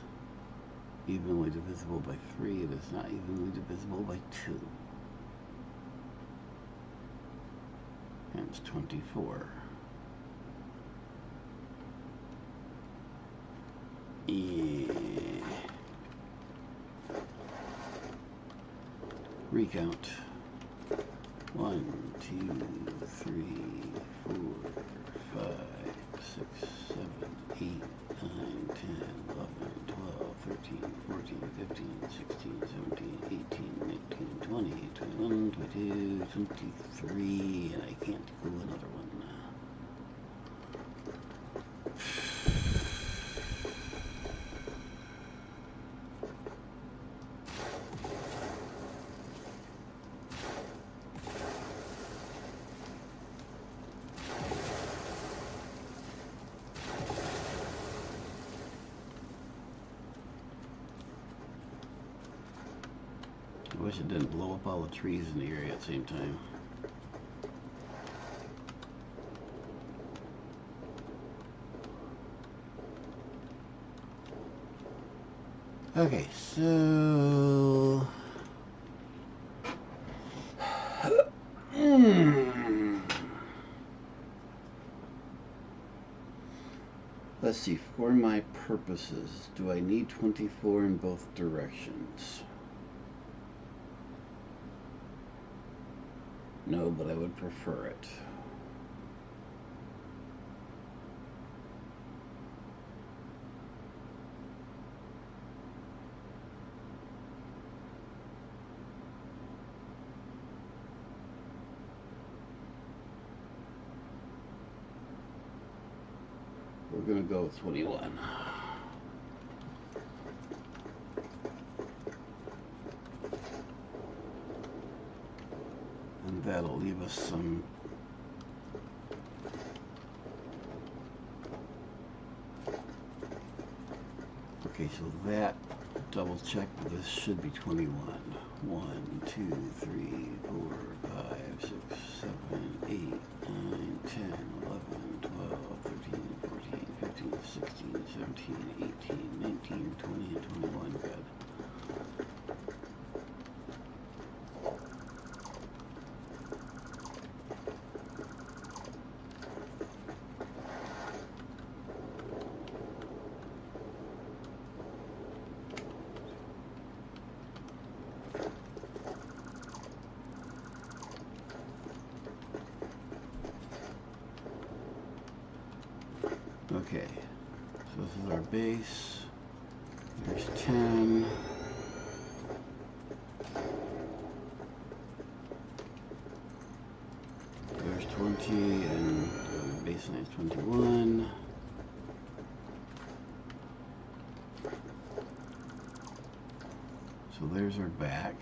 S1: evenly divisible by 3, it is not evenly divisible by 2. Hence 24. Recount. 1, 2, 3, 4, 5, 6, 7, 8, 9, 10, 11, 12, 13, 14, 15, 16, 17, 18, 19, 20, 21, 22, 23, and I can't go another one. I wish it didn't blow up all the trees in the area at the same time. Okay, so let's see, for my purposes, do I need 24 in both directions? No, but I would prefer it. We're going to go with 21. And that'll leave us some okay, so that double check, this should be 21. 1, 2, 3, 4, 5, 6, 7, 8, 9, 10, 11, 12, 13, 14, 15, 16, 17, 18, 19, 20, and 21. Good. Okay, so this is our base. There's 10. There's 20, and the baseline is 21. So there's our back.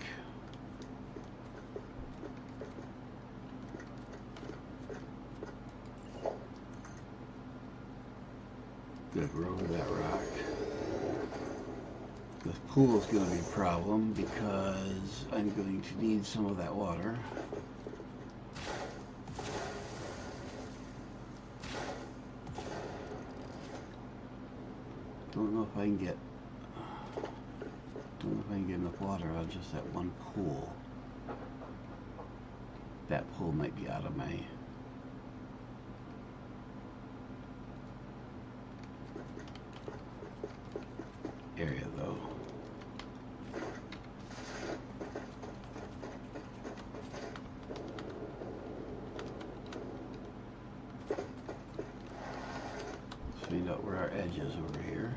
S1: Good, we're over that rock. This pool is going to be a problem because I'm going to need some of that water. Don't know if I can get enough water out of just that one pool. That pool might be out of my area though. over our edges over here.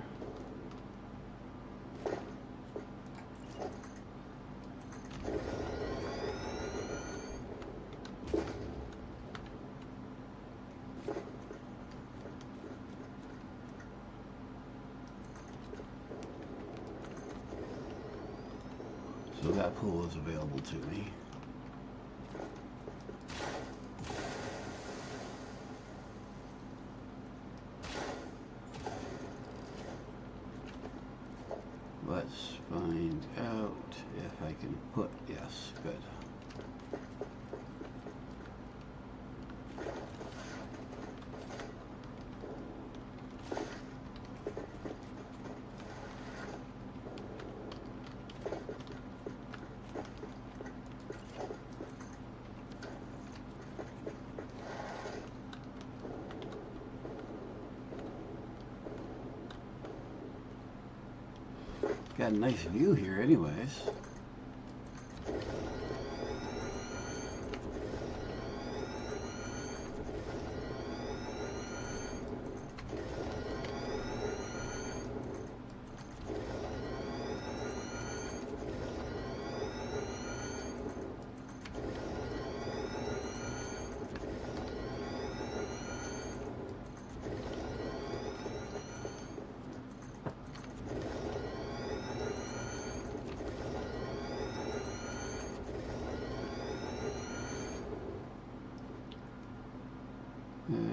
S1: So that pool is available to me. Let's find out if I can put, yes, good. Got a nice view here anyways.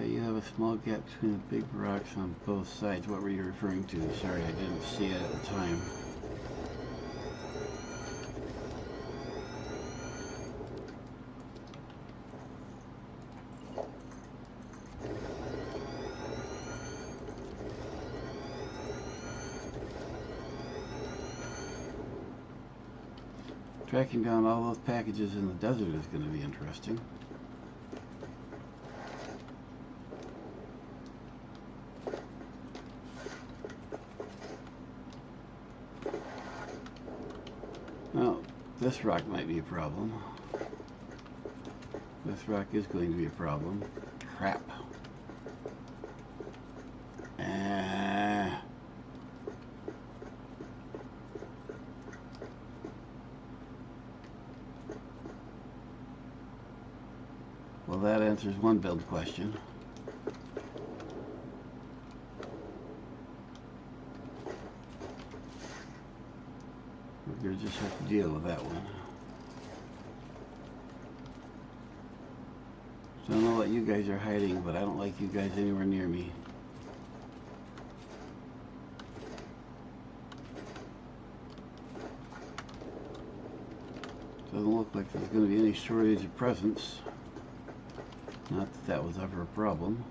S1: You have a small gap between the big rocks on both sides. What were you referring to? Sorry, I didn't see it at the time. Tracking down all those packages in the desert is going to be interesting. Well, this rock might be a problem. This rock is going to be a problem. Crap. Well, that answers one build question. We're going to just have to deal with that one. So I don't know what you guys are hiding, but I don't like you guys anywhere near me. Doesn't look like there's going to be any shortage of presents. Not that that was ever a problem.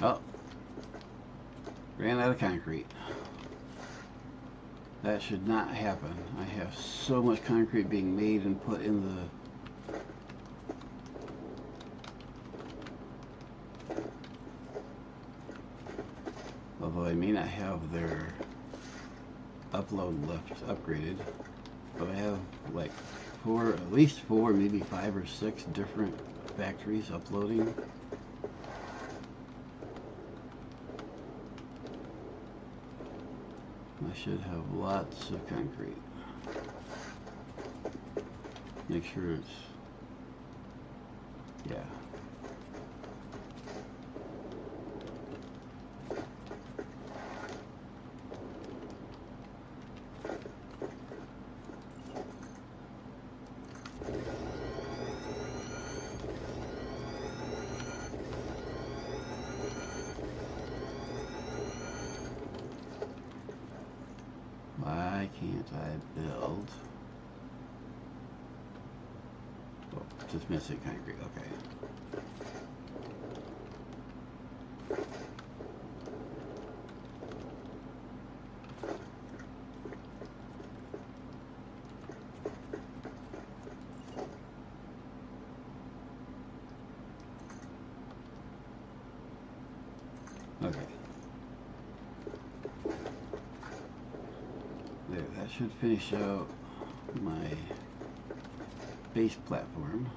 S1: Oh, ran out of concrete. That should not happen. I have so much concrete being made and put in the although I may not have their upload lift upgraded, but I have like at least four, maybe 5 or 6 different factories uploading. I should have lots of concrete. Make sure it's, yeah. build. Oh, just missing concrete. Okay. Okay. There, that should finish out my base platform.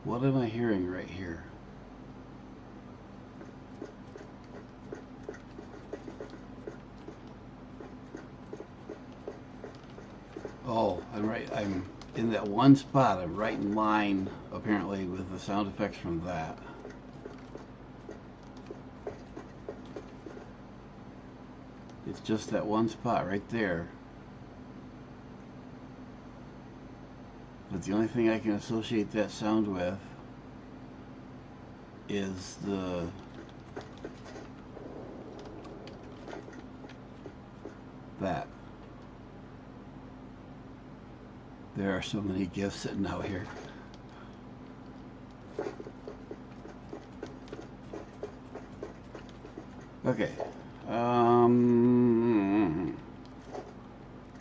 S1: What am I hearing right here? Oh, I'm in that one spot. I'm right in line, apparently, with the sound effects from that. It's just that one spot right there. But the only thing I can associate that sound with is that. There are so many gifts sitting out here. Okay.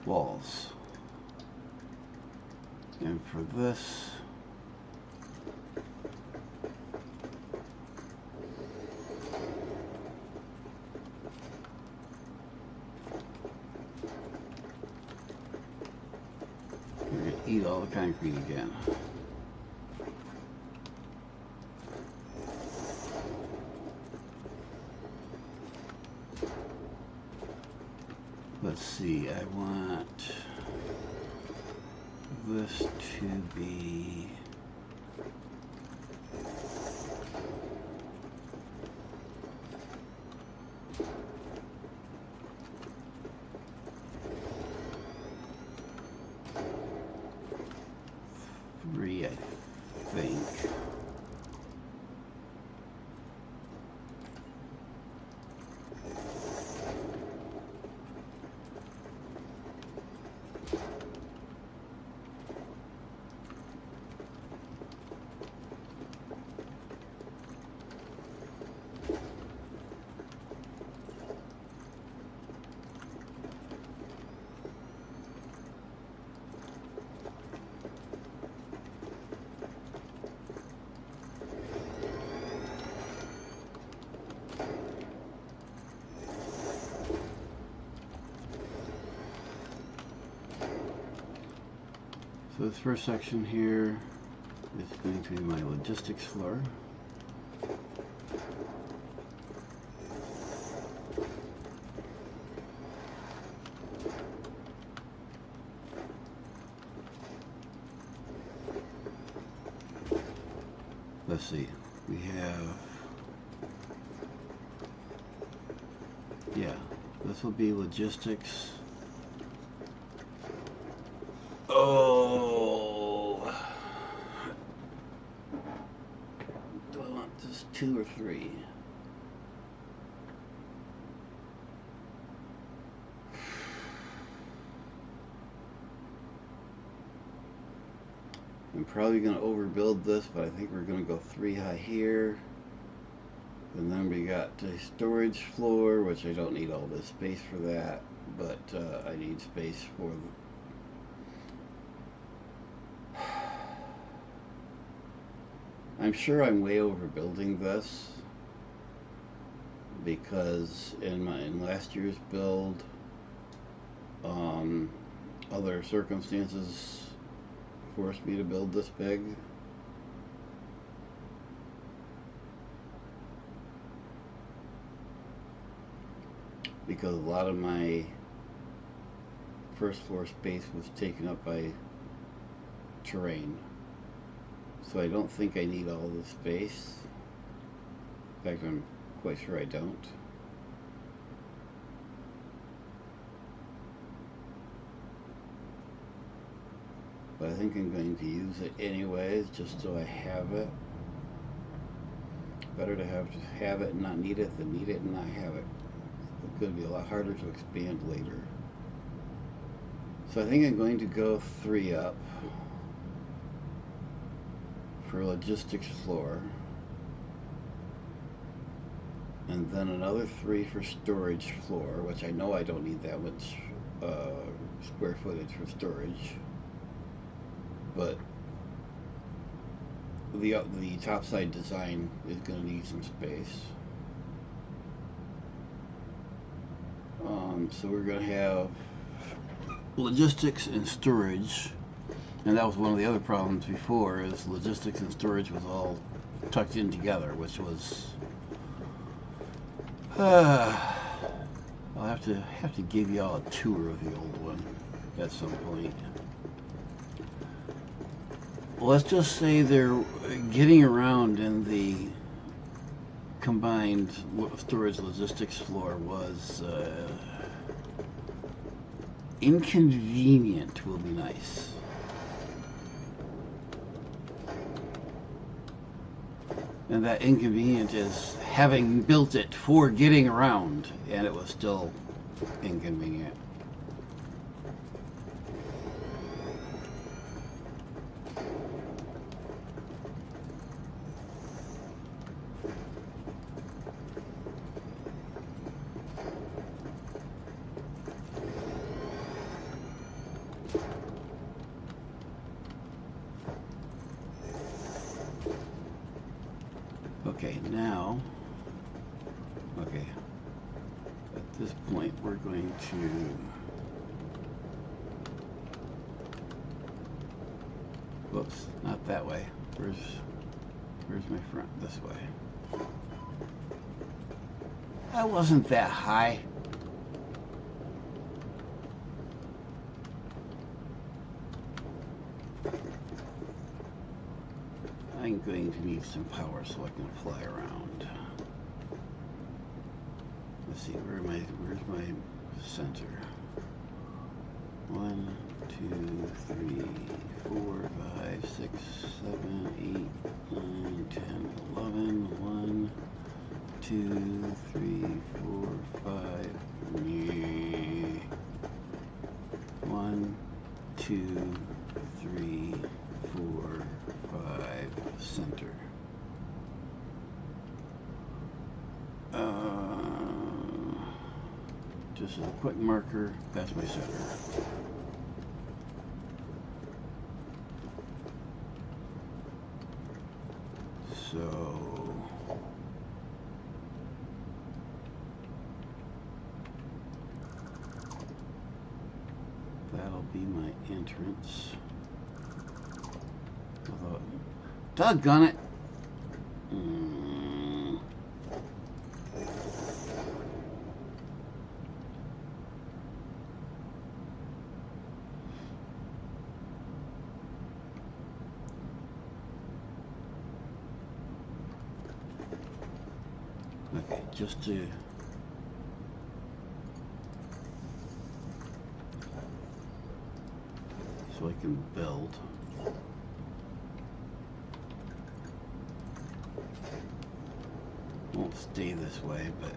S1: Walls. And for this, we're going to eat all the concrete again. Let's see, I want this to be three, I think. So this first section here is going to be my logistics floor. Let's see, we have, yeah, this will be logistics. Oh, do I want this 2 or 3? I'm probably going to overbuild this, but I think we're going to go 3 high here. And then we got a storage floor, which I don't need all this space for that, but I need space for I'm sure I'm way overbuilding this because in last year's build, other circumstances forced me to build this big. Because a lot of my first floor space was taken up by terrain. So I don't think I need all this space. In fact, I'm quite sure I don't. but I think I'm going to use it anyways, just so I have it. Better to have it and not need it than need it and not have it. It's going to be a lot harder to expand later. So I think I'm going to go 3 up for logistics floor, and then another 3 for storage floor, which I know I don't need that much square footage for storage, but the top side design is going to need some space. So we're going to have logistics and storage, and that was one of the other problems before, is logistics and storage was all tucked in together, which was I'll have to give y'all a tour of the old one at some point. Let's just say they're getting around in the combined storage logistics floor was inconvenient, will be nice. And that inconvenient is having built it for getting around, and it was still inconvenient. Okay, now, okay, at this point we're going to whoops, not that way. Where's my front? This way. That wasn't that high. I'm going to need some power so I can fly around. Let's see, where's my center? 1, 2, 3, 4, 5, 6, 7, 8, 9, 10, 11. 1, 2, 3, 4, 5. 1, 2, 3, 4, 5, center. Just as a quick marker, that's my center. So that'll be my entrance. Although, doggone it. Okay, just to so I can build. Won't stay this way, but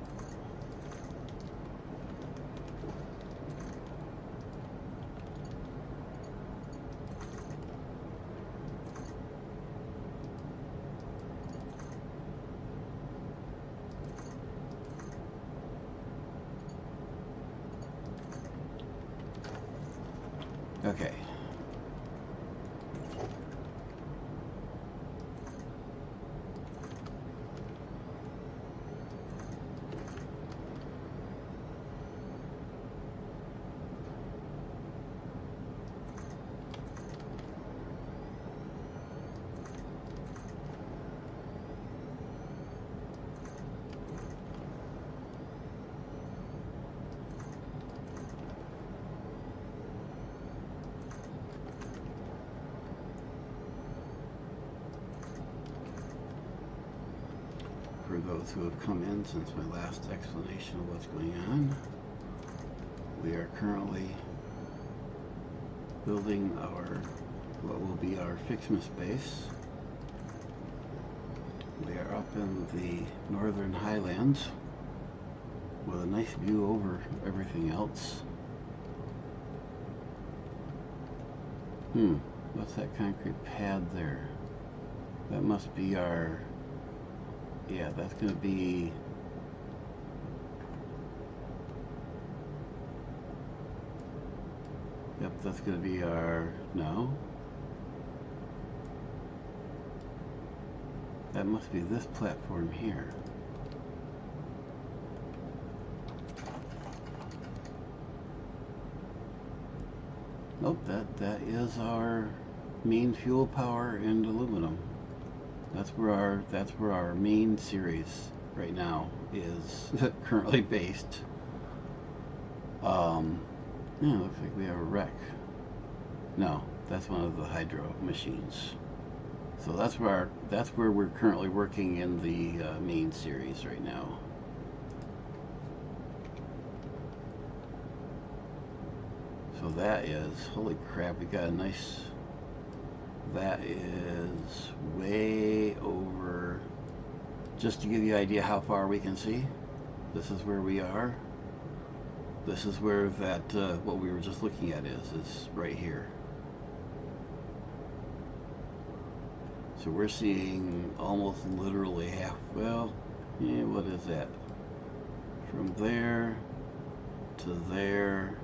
S1: okay. For those who have come in since my last explanation of what's going on, we are currently building our what will be our Ficsmas base. We are up in the northern highlands with a nice view over everything else. What's that concrete pad there? That must be our, yeah, that's going to be, yep, that's going to be our, no, that must be this platform here. Nope, that is our main fuel power and aluminum. That's where our main series right now is currently based. Yeah, looks like we have a wreck. No, that's one of the hydro machines. So that's where we're currently working in the main series right now. So that is, holy crap, we got a nice, that is way over, just to give you an idea how far we can see, this is where we are. This is where that, what we were just looking at is right here. So we're seeing almost literally half, well, yeah, what is that? From there to there.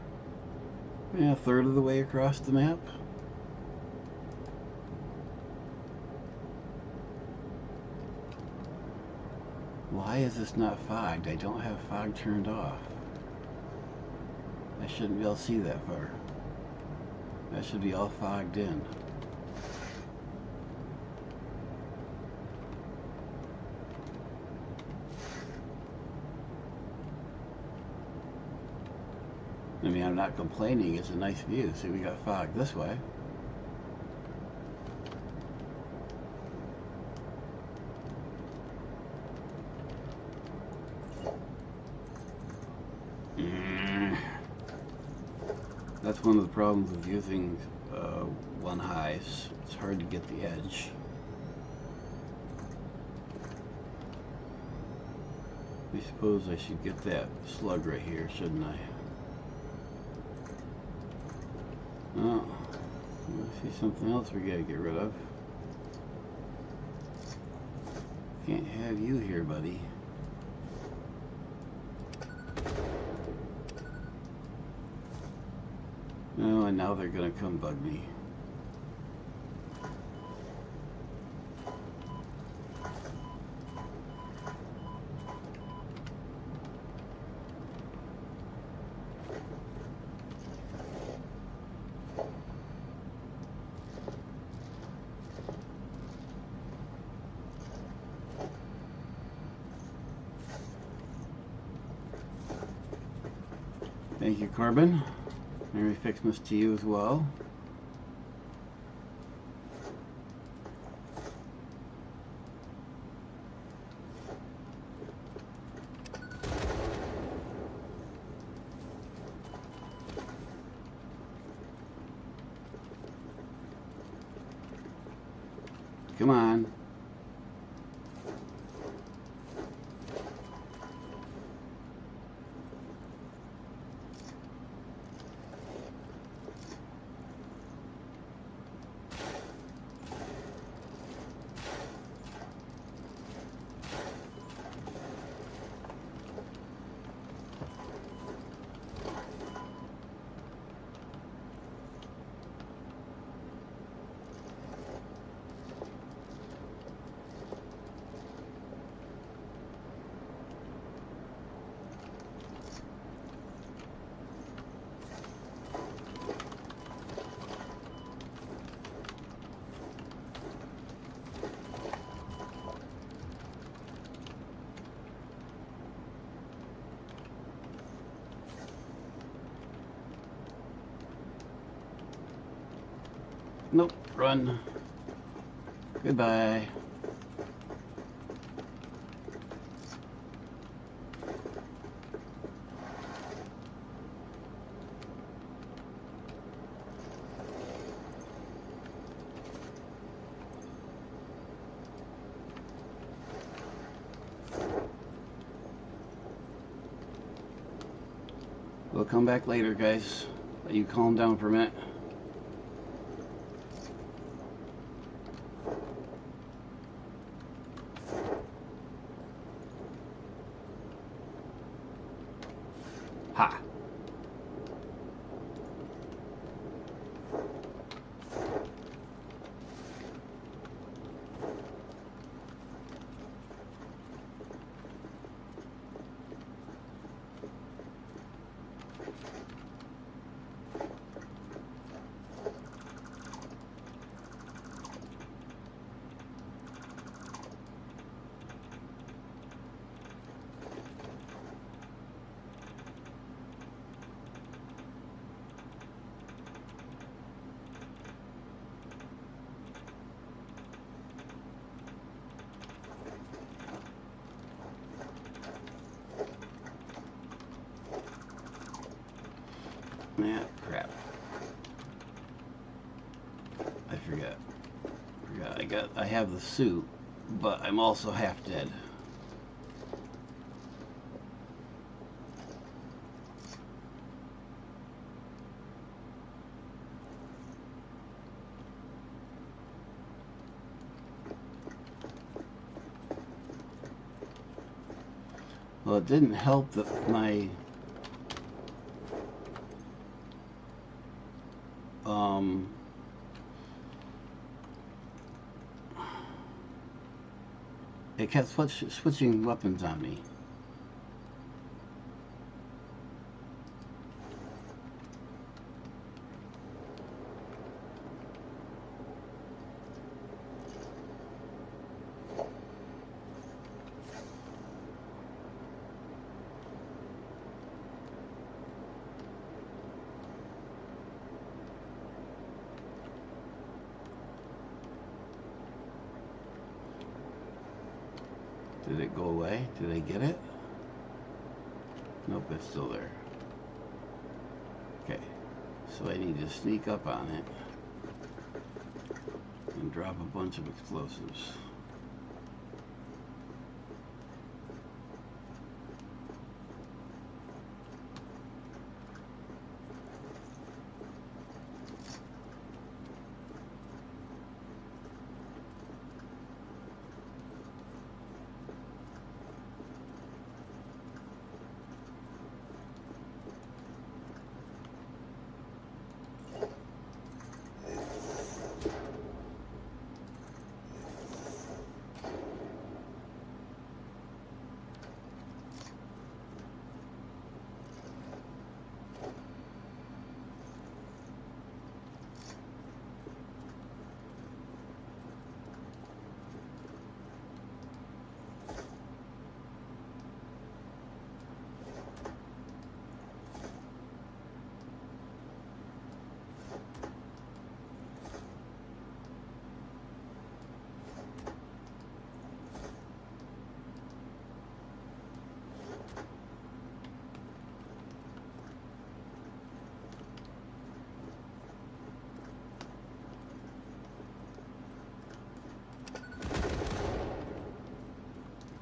S1: Yeah, a third of the way across the map. Why is this not fogged? I don't have fog turned off. I shouldn't be able to see that far. That should be all fogged in. I mean, I'm not complaining, it's a nice view. See, we got fog this way. That's one of the problems with using one highs. It's hard to get the edge. I suppose I should get that slug right here, shouldn't I? Oh, I see something else we gotta get rid of. Can't have you here, buddy. Oh, and now they're gonna come bug me. Thank you, Corbin. Merry Ficsmas to you as well. Come on. Nope, run. Goodbye. We'll come back later, guys. Let you calm down for a minute. Ha! Yeah, crap. I forgot. I have the suit, but I'm also half dead. Well, it didn't help that my it kept switching weapons on me. Did it go away? Did I get it? Nope, it's still there. Okay, so I need to sneak up on it and drop a bunch of explosives.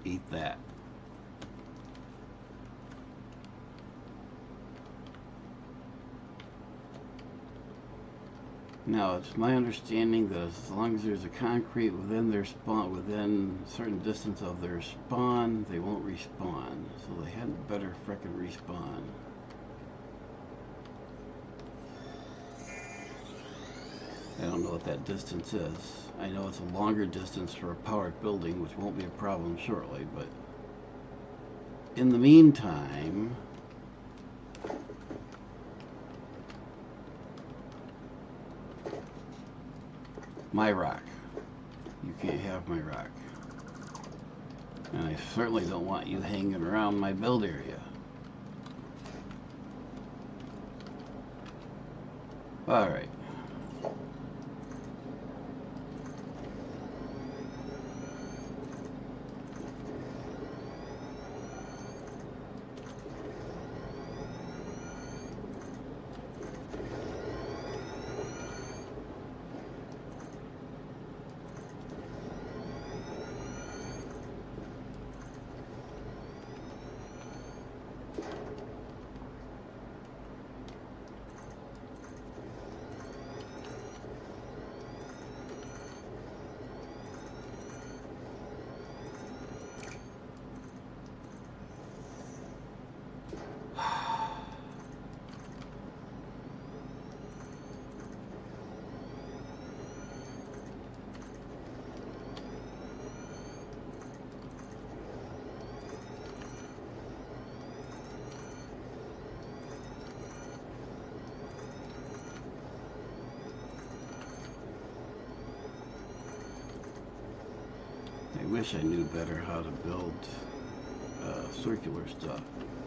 S1: Eat that. Now, it's my understanding that as long as there's a concrete within their spawn, within a certain distance of their spawn, they won't respawn. So they hadn't better frickin' respawn. I don't know what that distance is. I know it's a longer distance for a powered building, which won't be a problem shortly, but in the meantime, my rock. You can't have my rock. And I certainly don't want you hanging around my build area. Alright. I wish I knew better how to build circular stuff.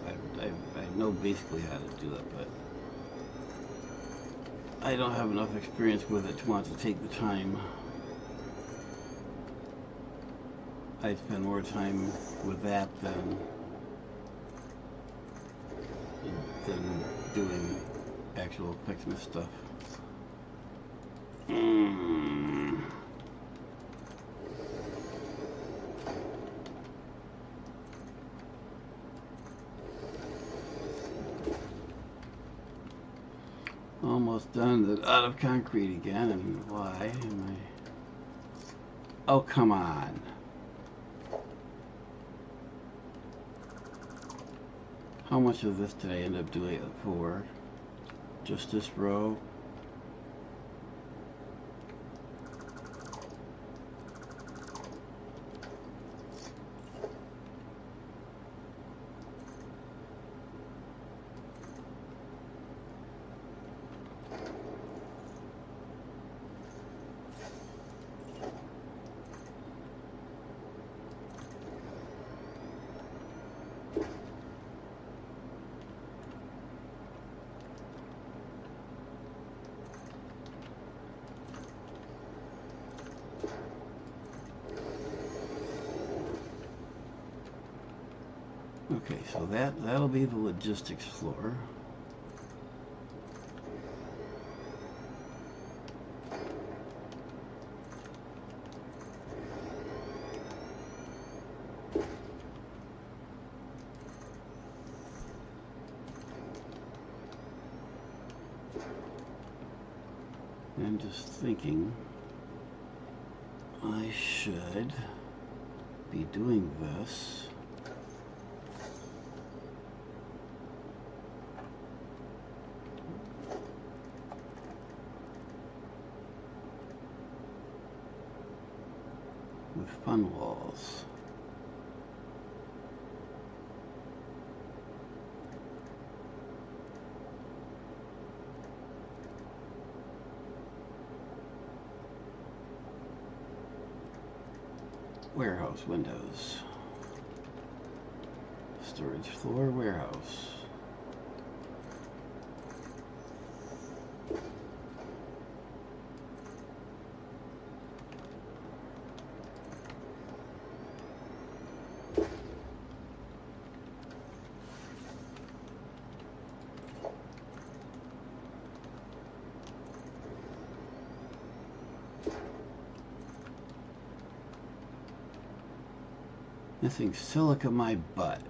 S1: I know basically how to do it, but I don't have enough experience with it to want to take the time. I spend more time with that than doing actual Ficsmas stuff. Almost done, out of concrete again, and why am I? Oh, come on. How much of this did I end up doing it for? Just this row? Okay, so that'll be the logistics floor. I'm just thinking I should be doing this with fun walls. Warehouse windows. Storage floor, warehouse. Missing silica my butt.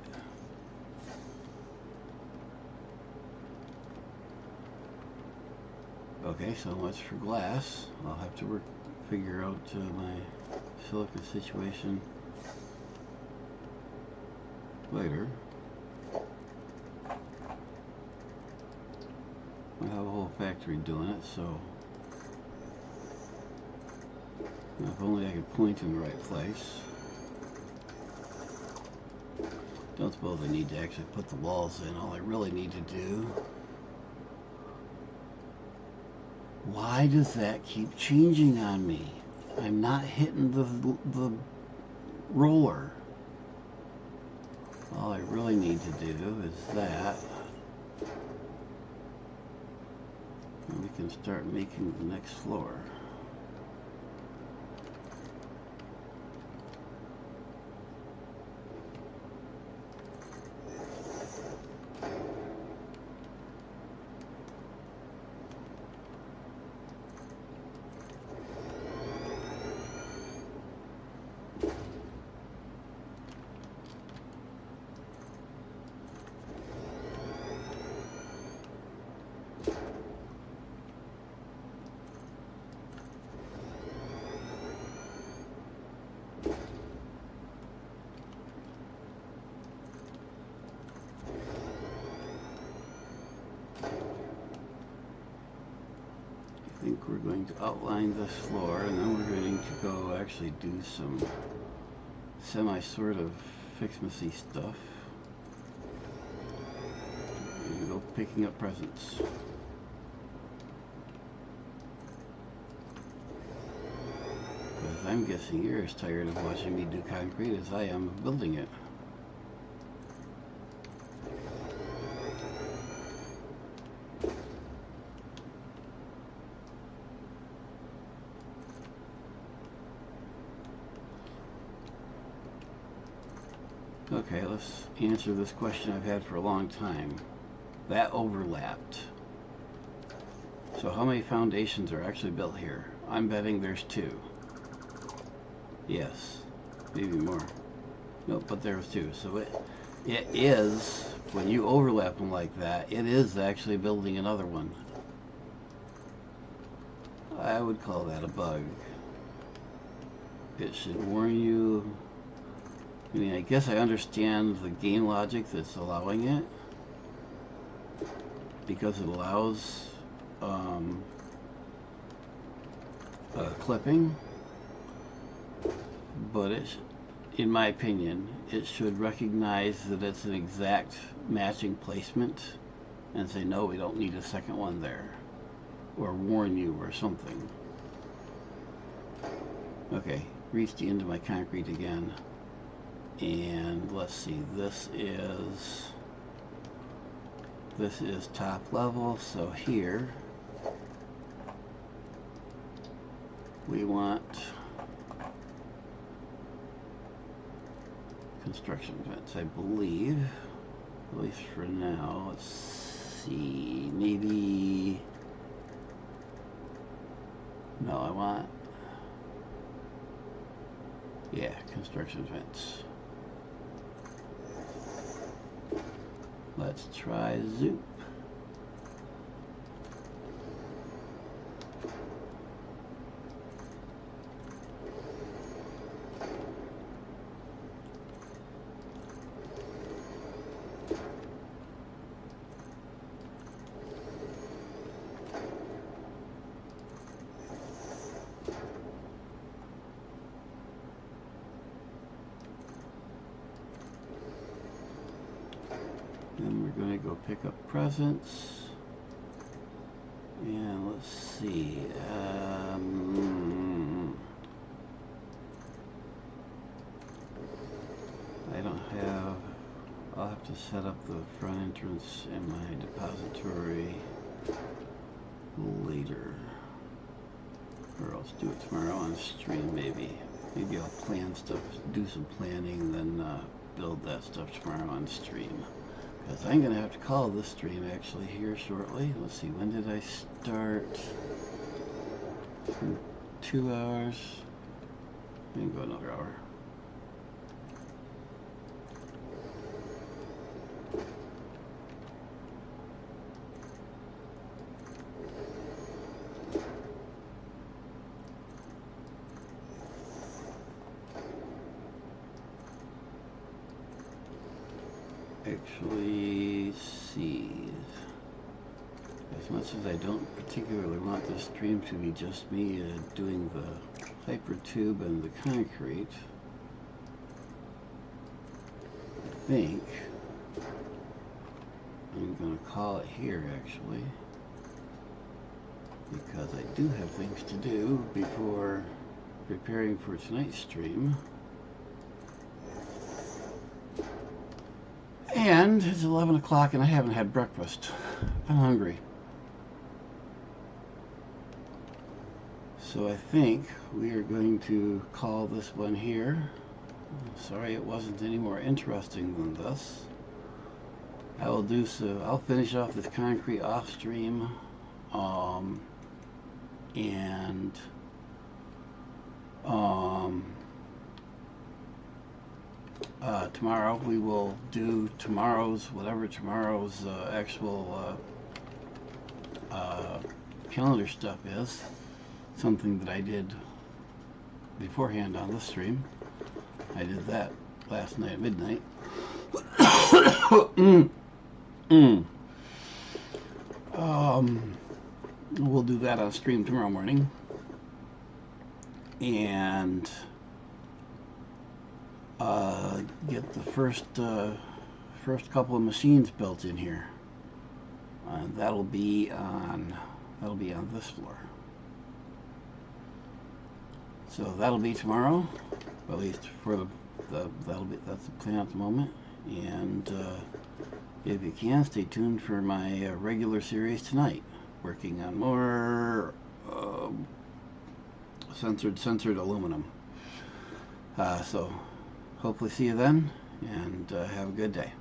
S1: Okay, so much for glass. I'll have to figure out my silica situation later. I have a whole factory doing it, so if only I could point in the right place. Don't suppose I need to actually put the walls in. All I really need to do... Why does that keep changing on me? I'm not hitting the roller. All I really need to do is that. And we can start making the next floor. I think we're going to outline this floor, and then we're going to go actually do some sort of Ficsmas-y stuff. And go picking up presents. Because I'm guessing you're as tired of watching me do concrete as I am of building it. Okay, let's answer this question I've had for a long time. That overlapped. So how many foundations are actually built here? I'm betting there's 2. Yes, maybe more. Nope, but there's 2. So it is, when you overlap them like that, it is actually building another one. I would call that a bug. It should warn you. I mean, I guess I understand the game logic that's allowing it, because it allows clipping, but in my opinion, it should recognize that it's an exact matching placement and say, no, we don't need a second one there, or warn you or something. Okay, reached the end of my concrete again. And let's see, this is top level, so here we want construction vents, I believe, at least for now. Let's see, maybe, no, I want, yeah, construction vents. Let's try Zoop. Then we're going to go pick up presents. And let's see. I don't have. I'll have to set up the front entrance in my depository later. Or else do it tomorrow on stream, maybe. Maybe I'll plan stuff, do some planning, then build that stuff tomorrow on stream. Because I'm going to have to call this stream actually here shortly. Let's see, when did I start? 2 hours. I can go another hour. Actually, see, as much as I don't particularly want this stream to be just me doing the hyper tube and the concrete, I think I'm going to call it here actually, because I do have things to do before preparing for tonight's stream. And it's 11 o'clock and I haven't had breakfast. I'm hungry. So I think we are going to call this one here. Sorry it wasn't any more interesting than this. I will do so. I'll finish off this concrete off stream. Tomorrow we will do whatever tomorrow's actual calendar stuff is. Something that I did beforehand on this stream. I did that last night at midnight. We'll do that on stream tomorrow morning. And get the first couple of machines built in here. That'll be on this floor. So that'll be tomorrow, at least for that's the plan at the moment. And if you can, stay tuned for my regular series tonight, working on more censored aluminum. So hopefully see you then, and have a good day.